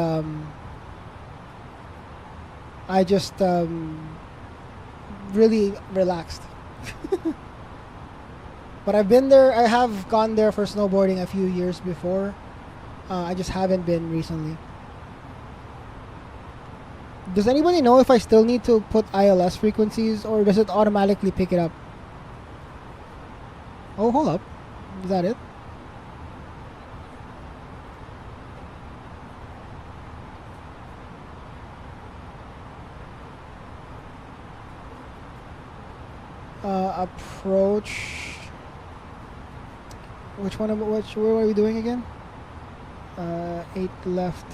really relaxed. But I've been there. I have gone there for snowboarding a few years before. I just haven't been recently. Does anybody know if I still need to put ILS frequencies, or does it automatically pick it up? Oh, hold up. Is that it? Approach. Where are we doing again? 8 left.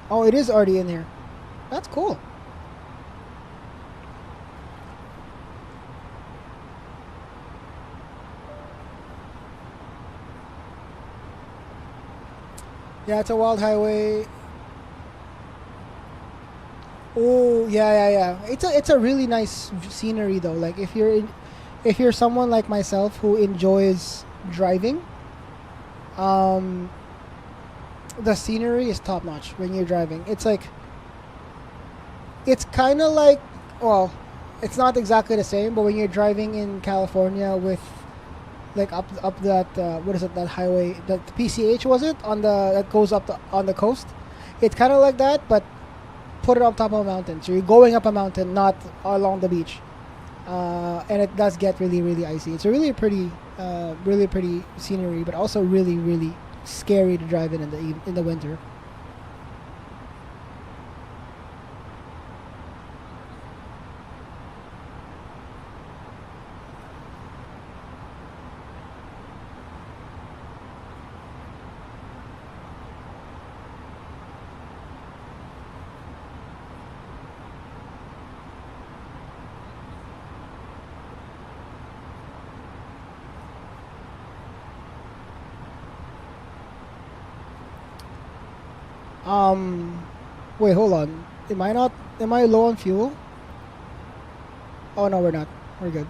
Oh, it is already in here. That's cool. Yeah, it's a wild highway. Oh, yeah. It's a really nice scenery though. Like if you're someone like myself who enjoys driving, the scenery is top notch when you're driving. It's like It's kind of like, well, it's not exactly the same, but when you're driving in California with like up that what is it, that highway, that PCH, was it, on the that goes up on the coast, it's kind of like that, but put it on top of a mountain, so you're going up a mountain, not along the beach, and it does get really, really icy. It's a really pretty scenery, but also really, really scary to drive in the winter. Wait, hold on. Am I low on fuel? Oh no, we're not. We're good.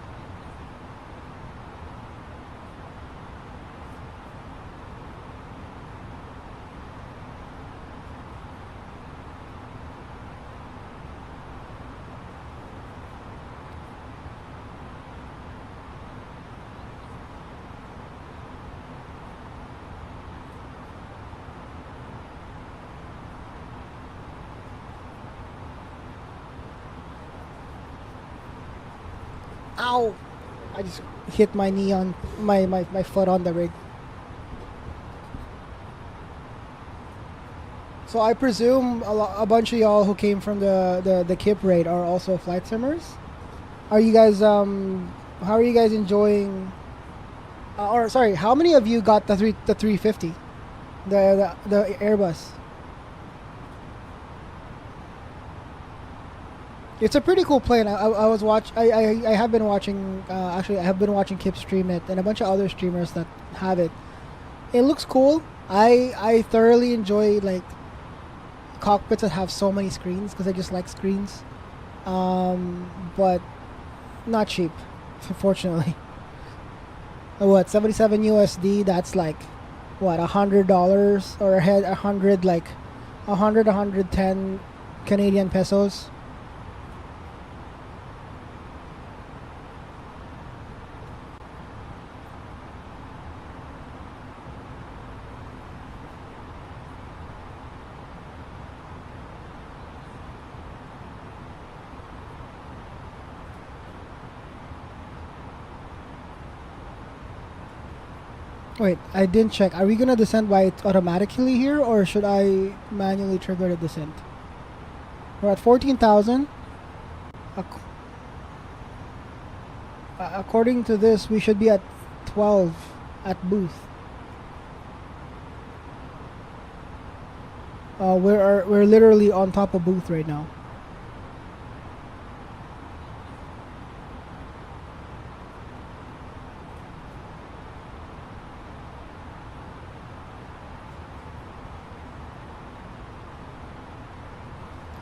Ow! I just hit my knee on my foot on the rig. So I presume a bunch of y'all who came from the KIP raid are also flight simmers. Are you guys how are you guys enjoying? Or sorry, how many of you got the 350, the Airbus? It's a pretty cool plane. I have been watching. Actually, I have been watching Kip stream it, and a bunch of other streamers that have it. It looks cool. I thoroughly enjoy like cockpits that have so many screens because I just like screens. But not cheap, unfortunately. What, 77 USD? That's like what, $100 or ahead, 100, like 110 Canadian pesos. Wait, I didn't check. Are we gonna descend by it automatically here, or should I manually trigger the descent? We're at 14,000. According to this, we should be at 12 at booth. We're literally on top of booth right now.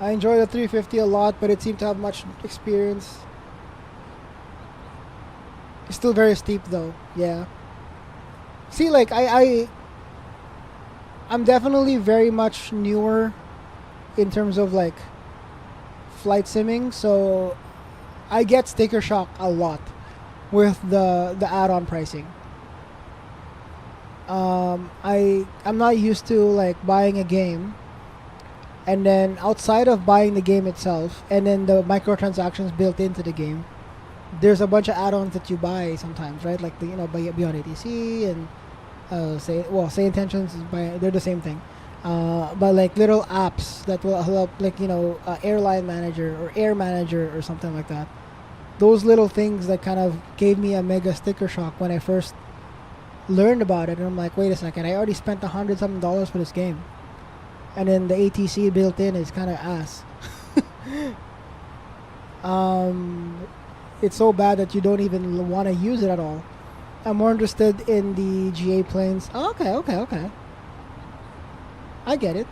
I enjoy the 350 a lot, but it seemed to have much experience. It's still very steep though, yeah. See, like, I'm definitely very much newer in terms of like flight simming, so I get sticker shock a lot with the add-on pricing. I'm not used to like buying a game, and then outside of buying the game itself and then the microtransactions built into the game, there's a bunch of add-ons that you buy sometimes, right? Like the, you know, BeyondATC and say intentions is they're the same thing, but like little apps that will help, like, you know, airline manager or air manager or something like that. Those little things that kind of gave me a mega sticker shock when I first learned about it, and I'm like, wait a second, I already spent $100-something for this game. And then the ATC built in is kind of ass. It's so bad that you don't even want to use it at all. I'm more interested in the GA planes. Oh, okay. I get it.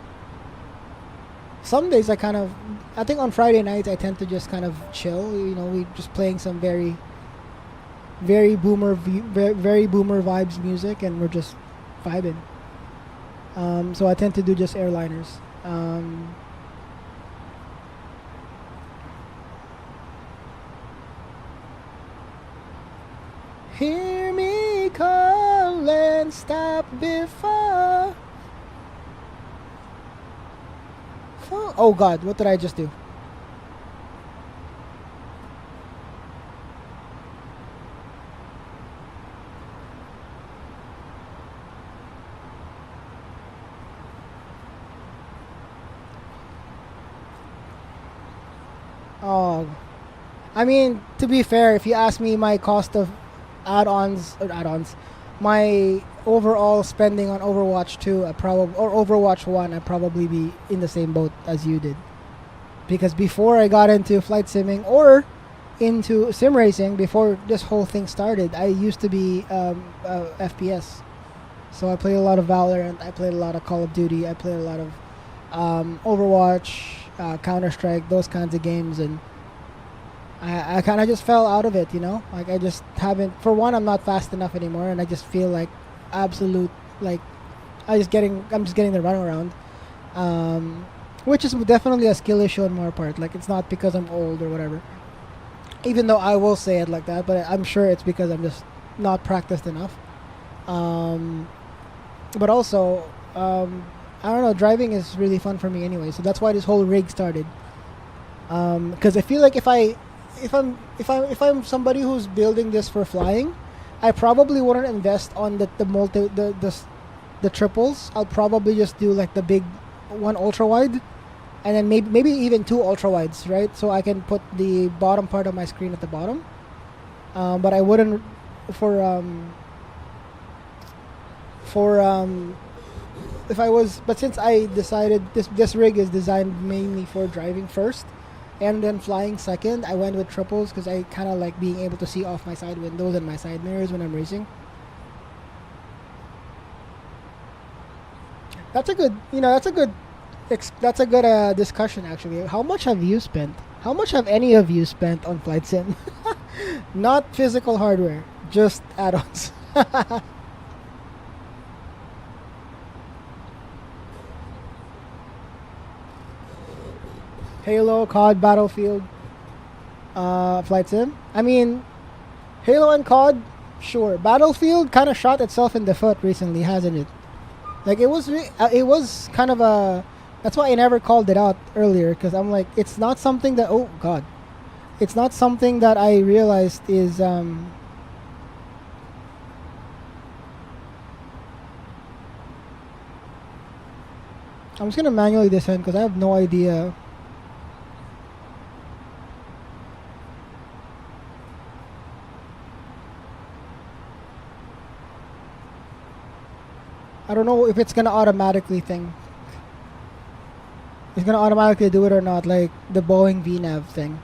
Some days I think on Friday nights I tend to just kind of chill. You know, we just playing some very boomer vibes music, and we're just vibing. So I tend to do just airliners. Hear me call and stop before. Oh God, what did I just do? Oh, I mean, to be fair, if you ask me my cost of add-ons, my overall spending on Overwatch 2, or Overwatch 1, I'd probably be in the same boat as you did. Because before I got into flight simming or into sim racing, before this whole thing started, I used to be FPS. So I played a lot of Valorant, I played a lot of Call of Duty, I played a lot of Overwatch, Counter-Strike, those kinds of games, and I kind of just fell out of it, you know? Like, I just haven't, for one, I'm not fast enough anymore, and I just feel like absolute, like, I'm just getting the runaround, which is definitely a skill issue on my part. Like, it's not because I'm old or whatever, even though I will say it like that, but I'm sure it's because I'm just not practiced enough. But also, I don't know, driving is really fun for me anyway, so that's why this whole rig started. Because I feel like if I'm somebody who's building this for flying, I probably wouldn't invest on the triples. I'll probably just do like the big one ultra wide, and then maybe even two ultra wides, right? So I can put the bottom part of my screen at the bottom. But I wouldn't if I was, but since I decided this rig is designed mainly for driving first and then flying second, I went with triples because I kind of like being able to see off my side windows and my side mirrors when I'm racing. That's a good discussion actually. How much have you spent? How much have any of you spent on flight sim? Not physical hardware, just add-ons. Halo, COD, Battlefield, flight sim. I mean, Halo and COD, sure. Battlefield kind of shot itself in the foot recently, hasn't it? Like, it was kind of a. That's why I never called it out earlier, because I'm like, it's not something that. Oh God, it's not something that I realized is. I'm just gonna manually descend because I have no idea. I don't know if it's gonna automatically thing. It's gonna automatically do it or not, like the Boeing VNav thing.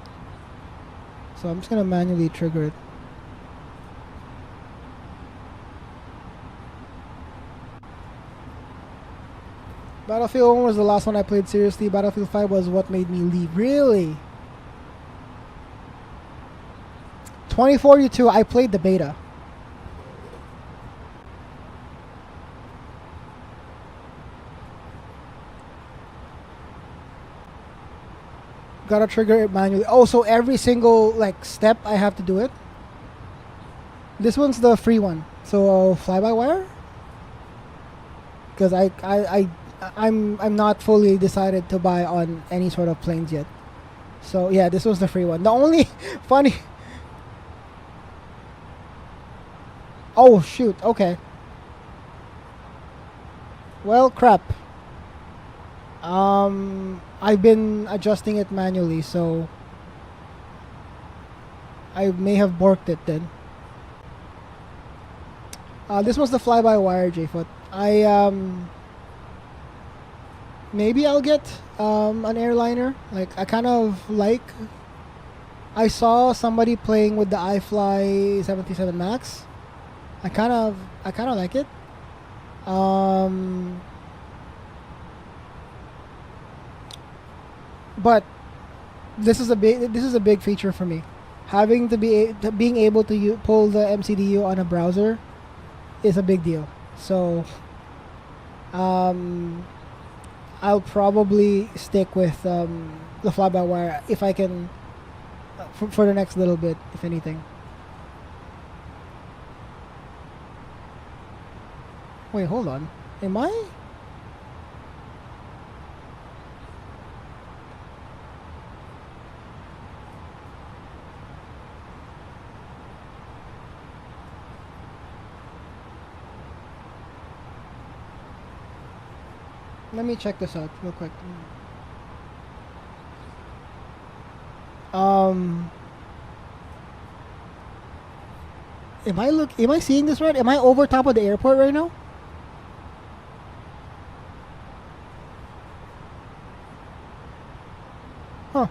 So I'm just gonna manually trigger it. Battlefield 1 was the last one I played seriously. Battlefield 5 was what made me leave. Really? 2042, I played the beta. Gotta trigger it manually. Oh, so every single like step I have to do it. This one's the free one. So fly-by-wire. Because I'm not fully decided to buy on any sort of planes yet. So yeah, this was the free one. The only funny. Oh shoot. Okay. Well, crap. I've been adjusting it manually, so I may have borked it then. This was the fly-by-wire, J-Foot. Maybe I'll get an airliner. Like, I kind of like. I saw somebody playing with the iFly 77 Max. I kind of like it. But this is a big feature for me. Having to being able to pull the MCDU on a browser is a big deal. So I'll probably stick with the fly-by-wire if I can for the next little bit, if anything. Wait, hold on. Am I? Let me check this out real quick. Am I seeing this right? Am I over top of the airport right now? Huh.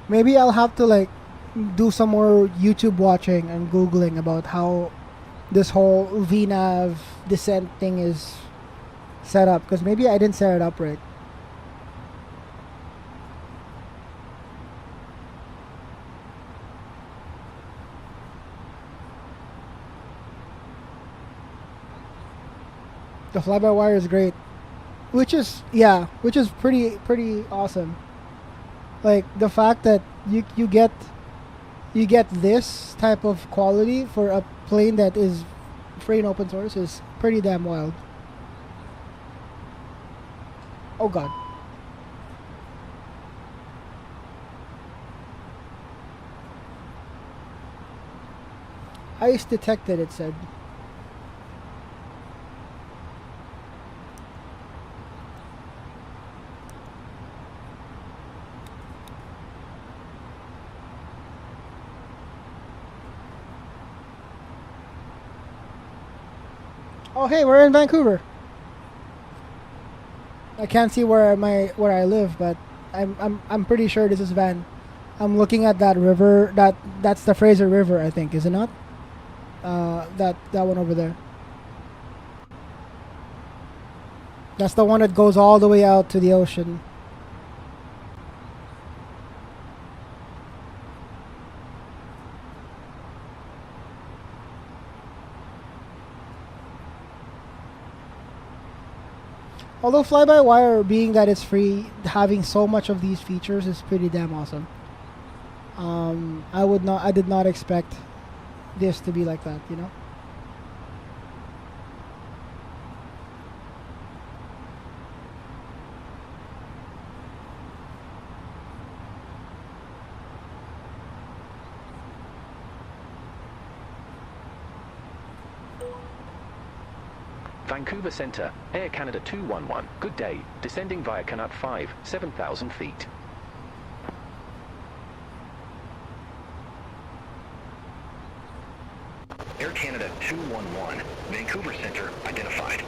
Maybe I'll have to like do some more YouTube watching and Googling about how this whole VNAV descent thing is set up, because maybe I didn't set it up right. The fly-by-wire is great, which is pretty awesome. Like the fact that you get this type of quality for a plane that is free and open source is pretty damn wild. Oh god. Ice detected, it said. Oh hey, we're in Vancouver. I can't see where I live, but I'm pretty sure this is Van. I'm looking at that river. That's the Fraser River, I think, is it not? That one over there. That's the one that goes all the way out to the ocean. Although fly-by-wire, being that it's free, having so much of these features is pretty damn awesome. I did not expect this to be like that, you know? Vancouver Centre, Air Canada 211. Good day. Descending via Canat 5, 7,000 feet. Air Canada 211. Vancouver Centre identified.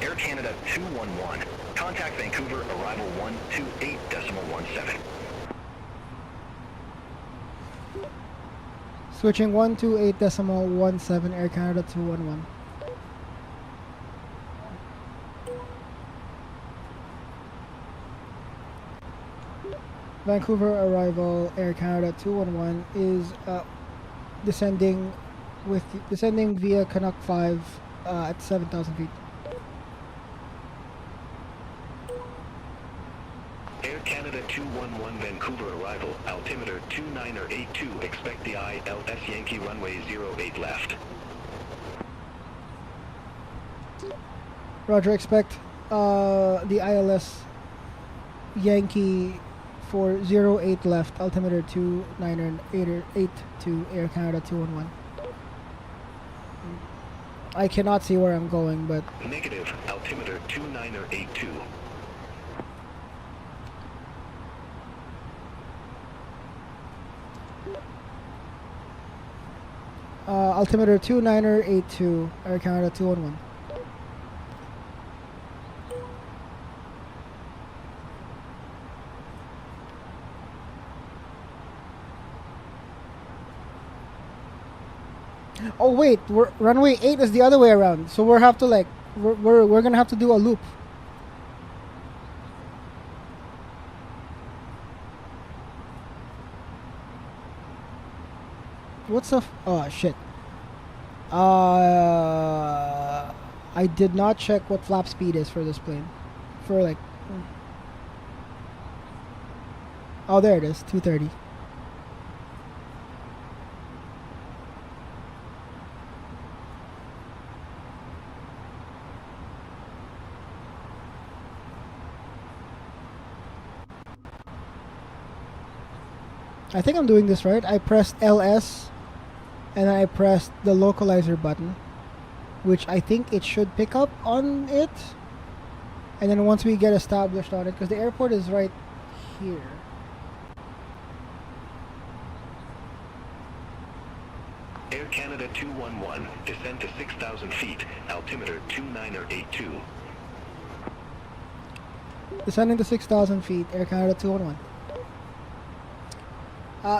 Air Canada 211. Contact Vancouver, arrival 128.17. Switching 128.17, Air Canada 211. Vancouver arrival, Air Canada 211 is descending via Canuck 5 at 7,000 feet. Air Canada 211 Vancouver arrival, altimeter 2982, expect the ILS Yankee runway 08 left. Roger, expect the ILS Yankee for 08 left, altimeter 2982 to Air Canada 211. I cannot see where I'm going, but... Negative, altimeter 2982. Altimeter 2982, Air Canada 211. Oh wait, runway 8 is the other way around. So we're gonna have to do a loop. What's the oh shit. I did not check what flap speed is for this plane. For like... Oh, there it is. 230. I think I'm doing this right. I pressed LS and I pressed the localizer button, which I think it should pick up on it. And then once we get established on it, because the airport is right here. Air Canada 211, descend to 6,000 feet, altimeter 2982. Descending to 6,000 feet, Air Canada 211.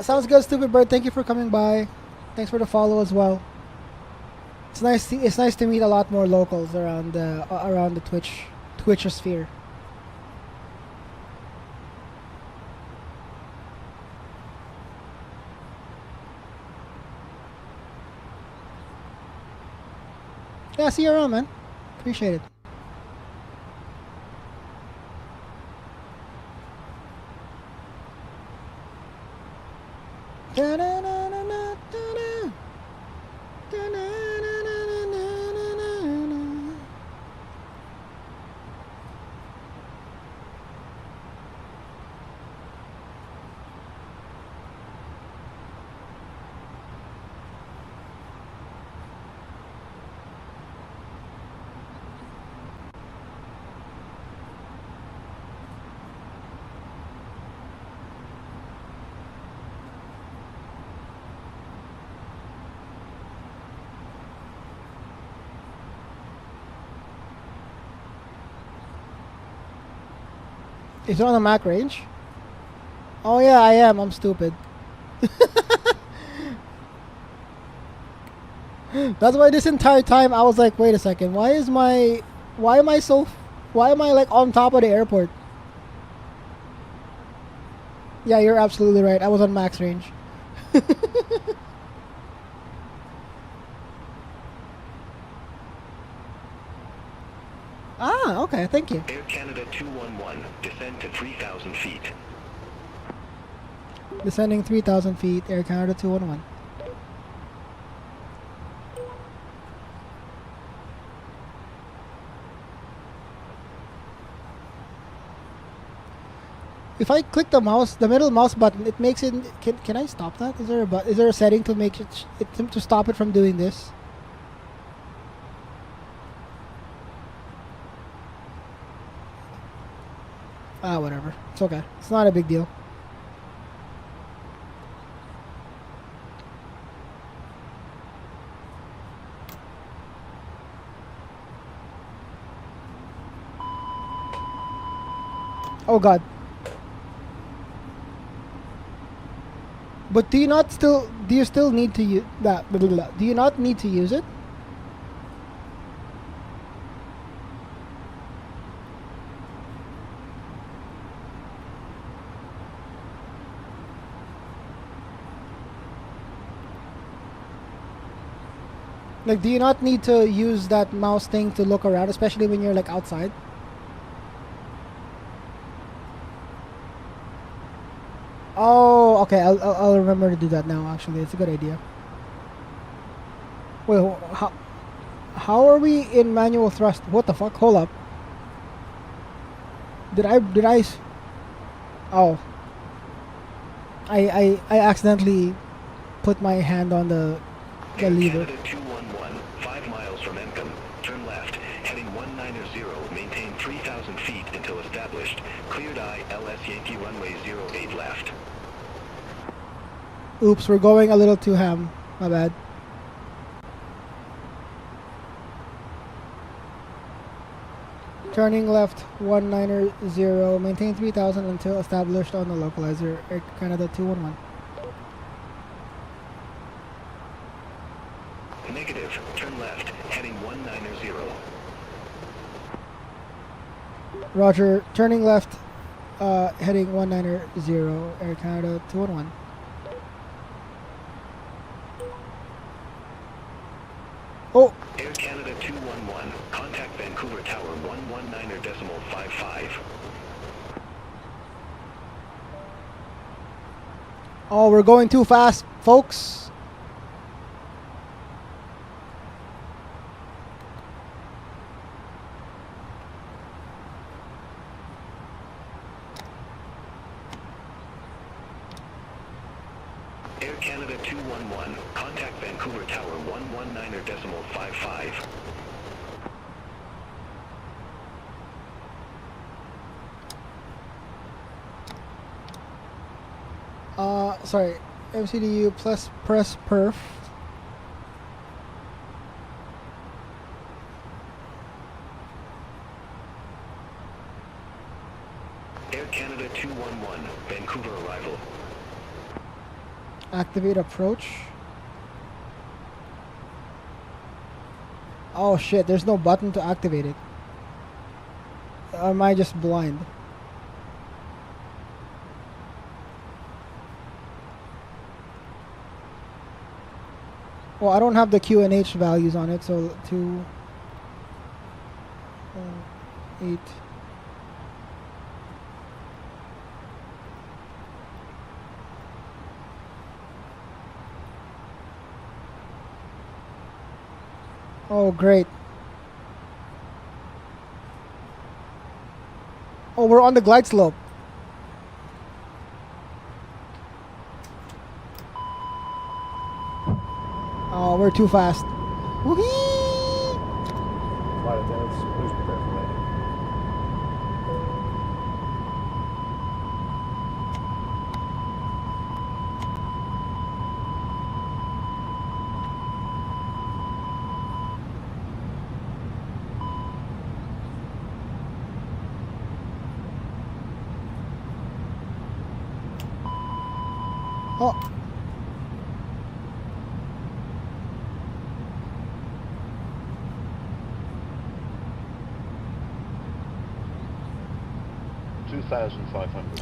Sounds good, Stupid Bird. Thank you for coming by. Thanks for the follow as well. It's nice to meet a lot more locals around the Twitch sphere. Yeah, see you around, man. Appreciate it. Is it on the Mac range? Oh yeah, I am. I'm stupid. That's why this entire time I was like, wait a second, why am I like on top of the airport? Yeah, you're absolutely right. I was on max range. Ah, okay, thank you. Air Canada 211, descend to 3,000 feet. Descending 3,000 feet, Air Canada 211. If I click the middle mouse button, it makes it. Can I stop that? Is there a setting to make it to stop it from doing this? Ah, whatever. It's okay. It's not a big deal. Oh God. But do you still need to use that? Do you not need to use it? Like, do you not need to use that mouse thing to look around, especially when you're like outside? Oh, okay. I'll remember to do that now. Actually, it's a good idea. Wait, how are we in manual thrust? What the fuck? Hold up. Did I? Oh. I accidentally put my hand on the lever. Canada 211, 5 miles from Encom. Turn left, heading 190, maintain 3,000 feet until established. Cleared eye, LS Yankee runway 08 left. Oops, we're going a little too ham. My bad. Turning left, 190, maintain 3,000 until established on the localizer, Air Canada 211. Negative, turn left, heading 190. Roger, turning left, heading 190, Air Canada 211. Oh! Air Canada 211, contact Oh, we're going too fast, folks. Air Canada 211, contact Vancouver Tower 119.55. Sorry, MCDU plus press perf. Air Canada 211, Vancouver arrival. Activate approach. Oh shit, there's no button to activate it. Or am I just blind? Well, I don't have the QNH values on it, so 2, 8. Oh, great. Oh, we're on the glide slope. Oh, we're too fast. Whee! Flight attendants, please prepare for landing. Oh.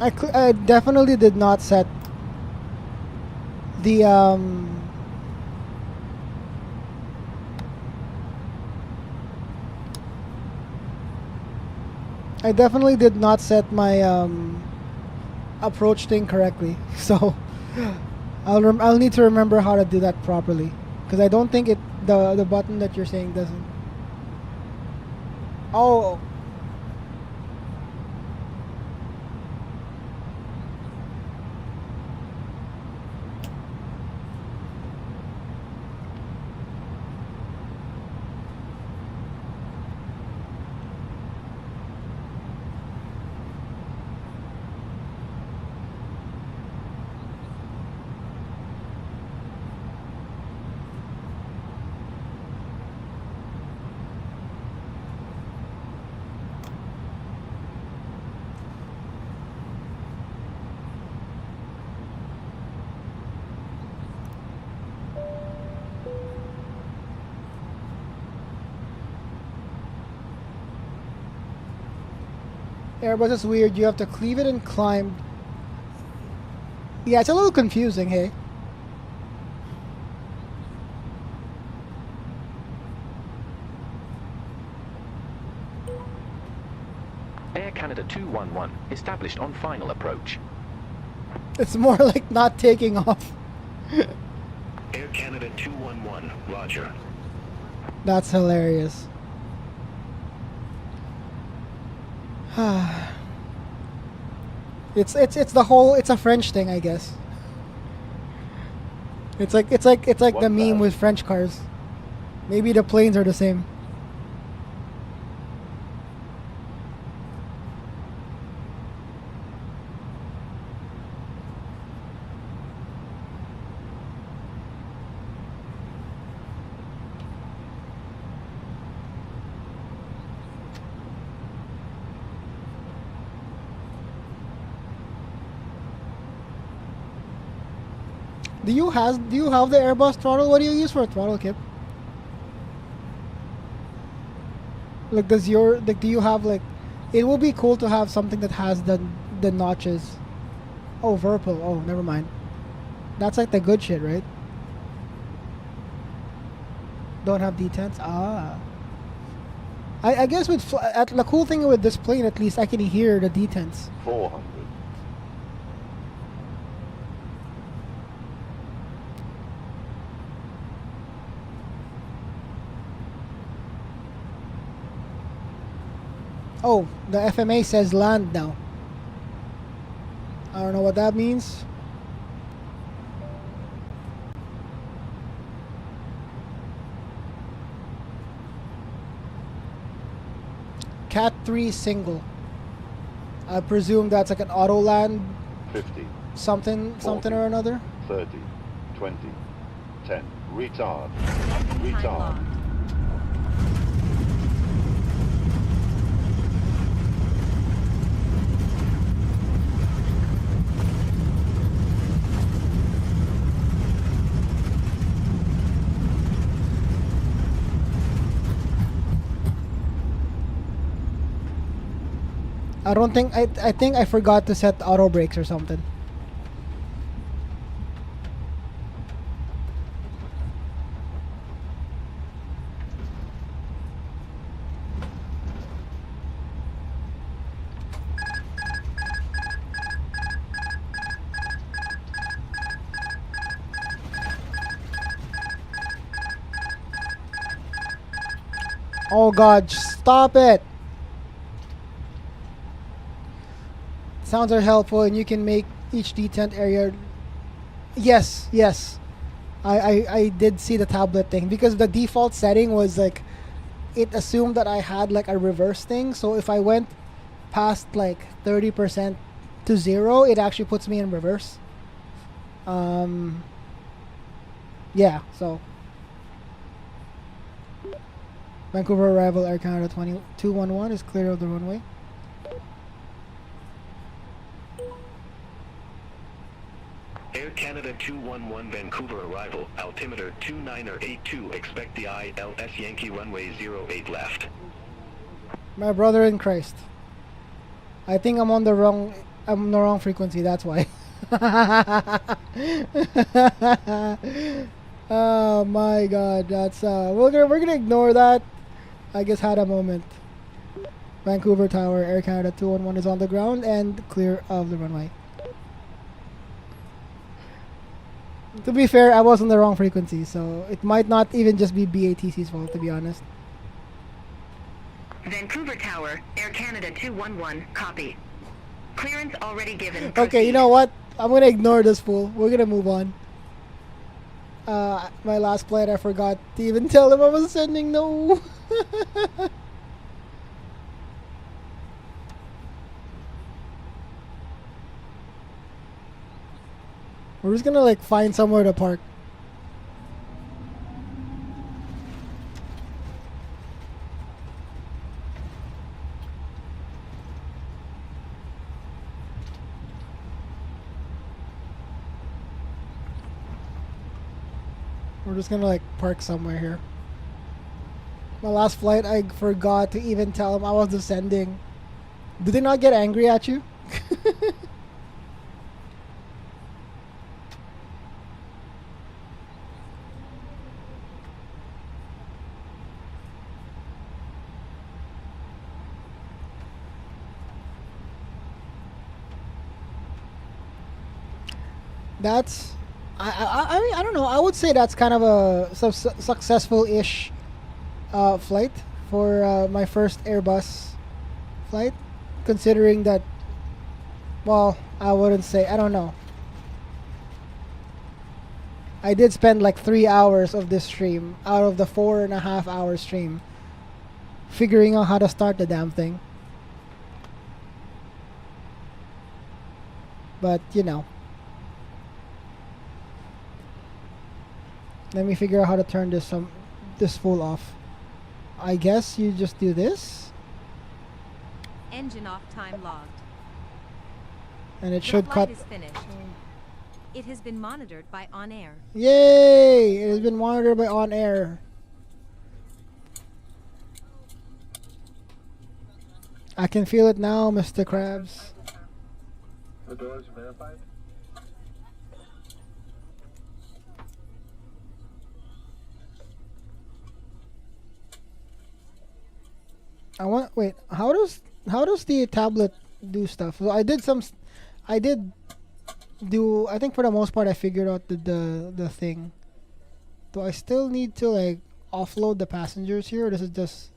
I definitely did not set the I definitely did not set my approach thing correctly. So I'll need to remember how to do that properly, because I don't think the button that you're saying doesn't. Oh. Airbus is weird. You have to cleave it and climb. Yeah, it's a little confusing, hey? Air Canada 211, established on final approach. It's more like not taking off. Air Canada 211, roger. That's hilarious. It's the whole, it's a French thing, I guess. It's like the meme with French cars. Maybe the planes are the same. Do you have the Airbus throttle? What do you use for a throttle, Kip? Like, do you have, like, it will be cool to have something that has the notches. Oh, Verpil. Oh, never mind. That's like the good shit, right? Don't have detents. Ah. I guess with the cool thing with this plane, at least I can hear the detents. 400. Oh, the FMA says land now. I don't know what that means. Cat 3 single. I presume that's like an auto land 50, something 40, or another. 30, 20, 10. Retard. Time Retard. logged. I think I forgot to set auto brakes or something. Oh god, stop it! Sounds are helpful and you can make each detent area. Yes, yes. I did see the tablet thing because the default setting was like it assumed that I had like a reverse thing, so if I went past like 30% to 0, it actually puts me in reverse. Yeah, so Vancouver arrival Air Canada 2211 is clear of the runway. Air Canada 211 Vancouver arrival, altimeter 2982, expect the ILS Yankee runway 08 left. My brother in Christ. I think I'm on the wrong frequency, that's why. Oh my god, that's we're gonna ignore that. I just had a moment. Vancouver Tower, Air Canada 211 is on the ground and clear of the runway. To be fair, I was on the wrong frequency, so it might not even just be BATC's fault, to be honest. Vancouver Tower, Air Canada 211, copy. Clearance already given. Okay, you know what? I'm gonna ignore this fool. We're gonna move on. My last flight, I forgot to even tell him I was sending. No. We're just gonna like find somewhere to park. We're just gonna like park somewhere here. My last flight, I forgot to even tell them I was descending. Did they not get angry at you? That's, I mean, I don't know. I would say that's kind of a successful-ish flight for my first Airbus flight, considering that, well, I wouldn't say, I don't know. I did spend like 3 hours of this stream out of the 4.5-hour stream figuring out how to start the damn thing. But, you know. Let me figure out how to turn this fool off. I guess you just do this. Engine off, time logged. And it The should flight cut. is finished. It has been monitored by OnAir. Yay! It has been monitored by OnAir. I can feel it now, Mr. Krabs. The doors verified. Wait, how does the tablet do stuff? So I did do, I think for the most part I figured out the thing. Do I still need to like offload the passengers here, or does it just,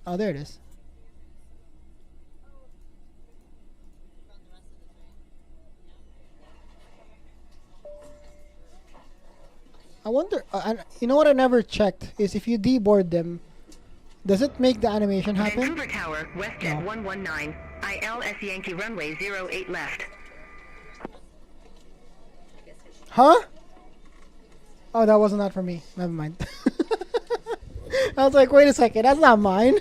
oh, there it is. I wonder. You know what I never checked is if you deboard them, does it make the animation happen? Vancouver Tower, WestJet 119, ILS Yankee runway 08 left. Huh? Oh, that wasn't that for me. Never mind. I was like, wait a second, that's not mine.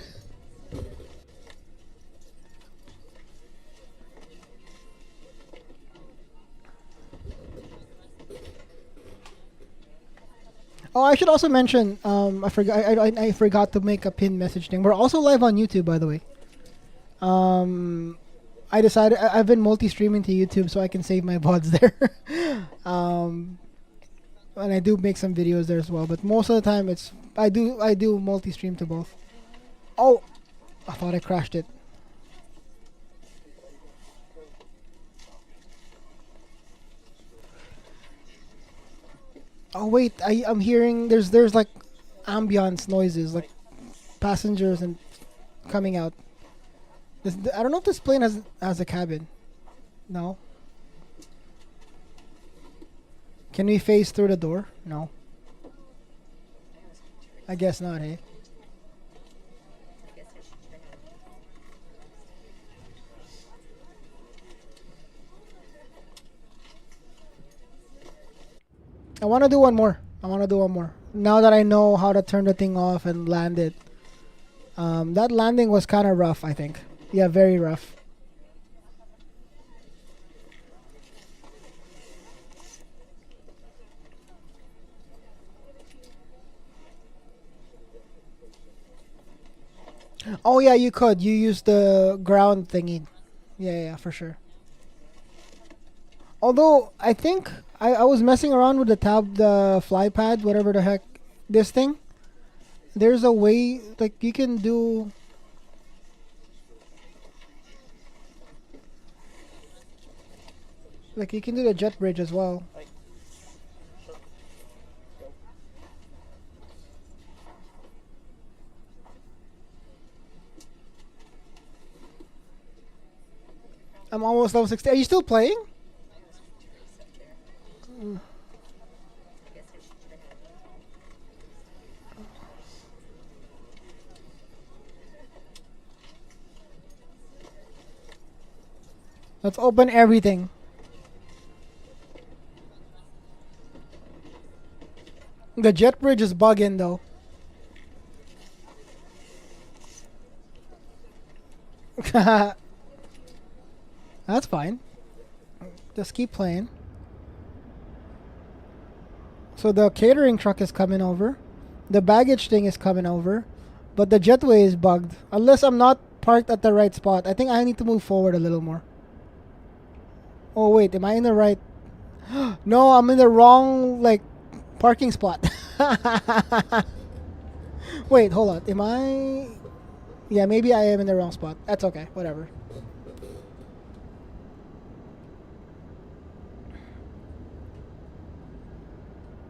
Oh, I should also mention, I forgot. I forgot to make a pin message thing. We're also live on YouTube, by the way. I decided I've been multi-streaming to YouTube so I can save my VODs there. And I do make some videos there as well. But most of the time, I do multi-stream to both. Oh, I thought I crashed it. Oh wait, I'm hearing there's like ambience noises, like passengers and coming out. I don't know if this plane has a cabin. No. Can we phase through the door? No. I guess not, hey. I want to do one more. Now that I know how to turn the thing off and land it. That landing was kind of rough, I think. Yeah, very rough. Oh yeah, you could. You use the ground thingy. Yeah, for sure. Although, I think I was messing around with the fly pad, whatever the heck, this thing. There's a way, like, you can do... Like, you can do the jet bridge as well. I'm almost level 60. Are you still playing? Let's open everything. The jet bridge is bugging though. That's fine. Just keep playing. So the catering truck is coming over. The baggage thing is coming over. But the jetway is bugged. Unless I'm not parked at the right spot. I think I need to move forward a little more. Oh wait, am I in the right? No, I'm in the wrong, like, parking spot. Wait, hold on. Am I... Yeah, maybe I am in the wrong spot. That's okay. Whatever.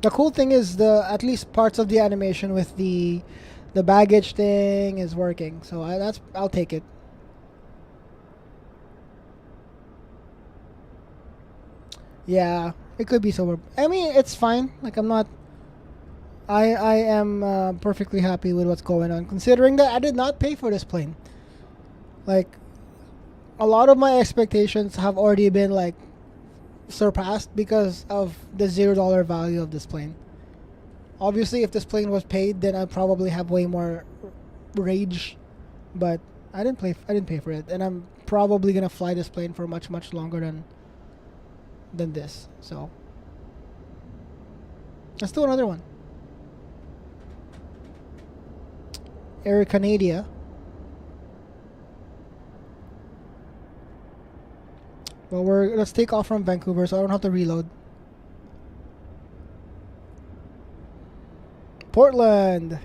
The cool thing is at least parts of the animation with the baggage thing is working. So I'll take it. Yeah, it could be sober. I mean, it's fine. Like, I'm not... I am perfectly happy with what's going on, considering that I did not pay for this plane. Like, a lot of my expectations have already been, like, surpassed because of the $0 value of this plane. Obviously, if this plane was paid, then I'd probably have way more rage. But I didn't pay for it, and I'm probably gonna fly this plane for much longer than this. So let's do another one. Air Canada. Well, let's take off from Vancouver so I don't have to reload. Portland.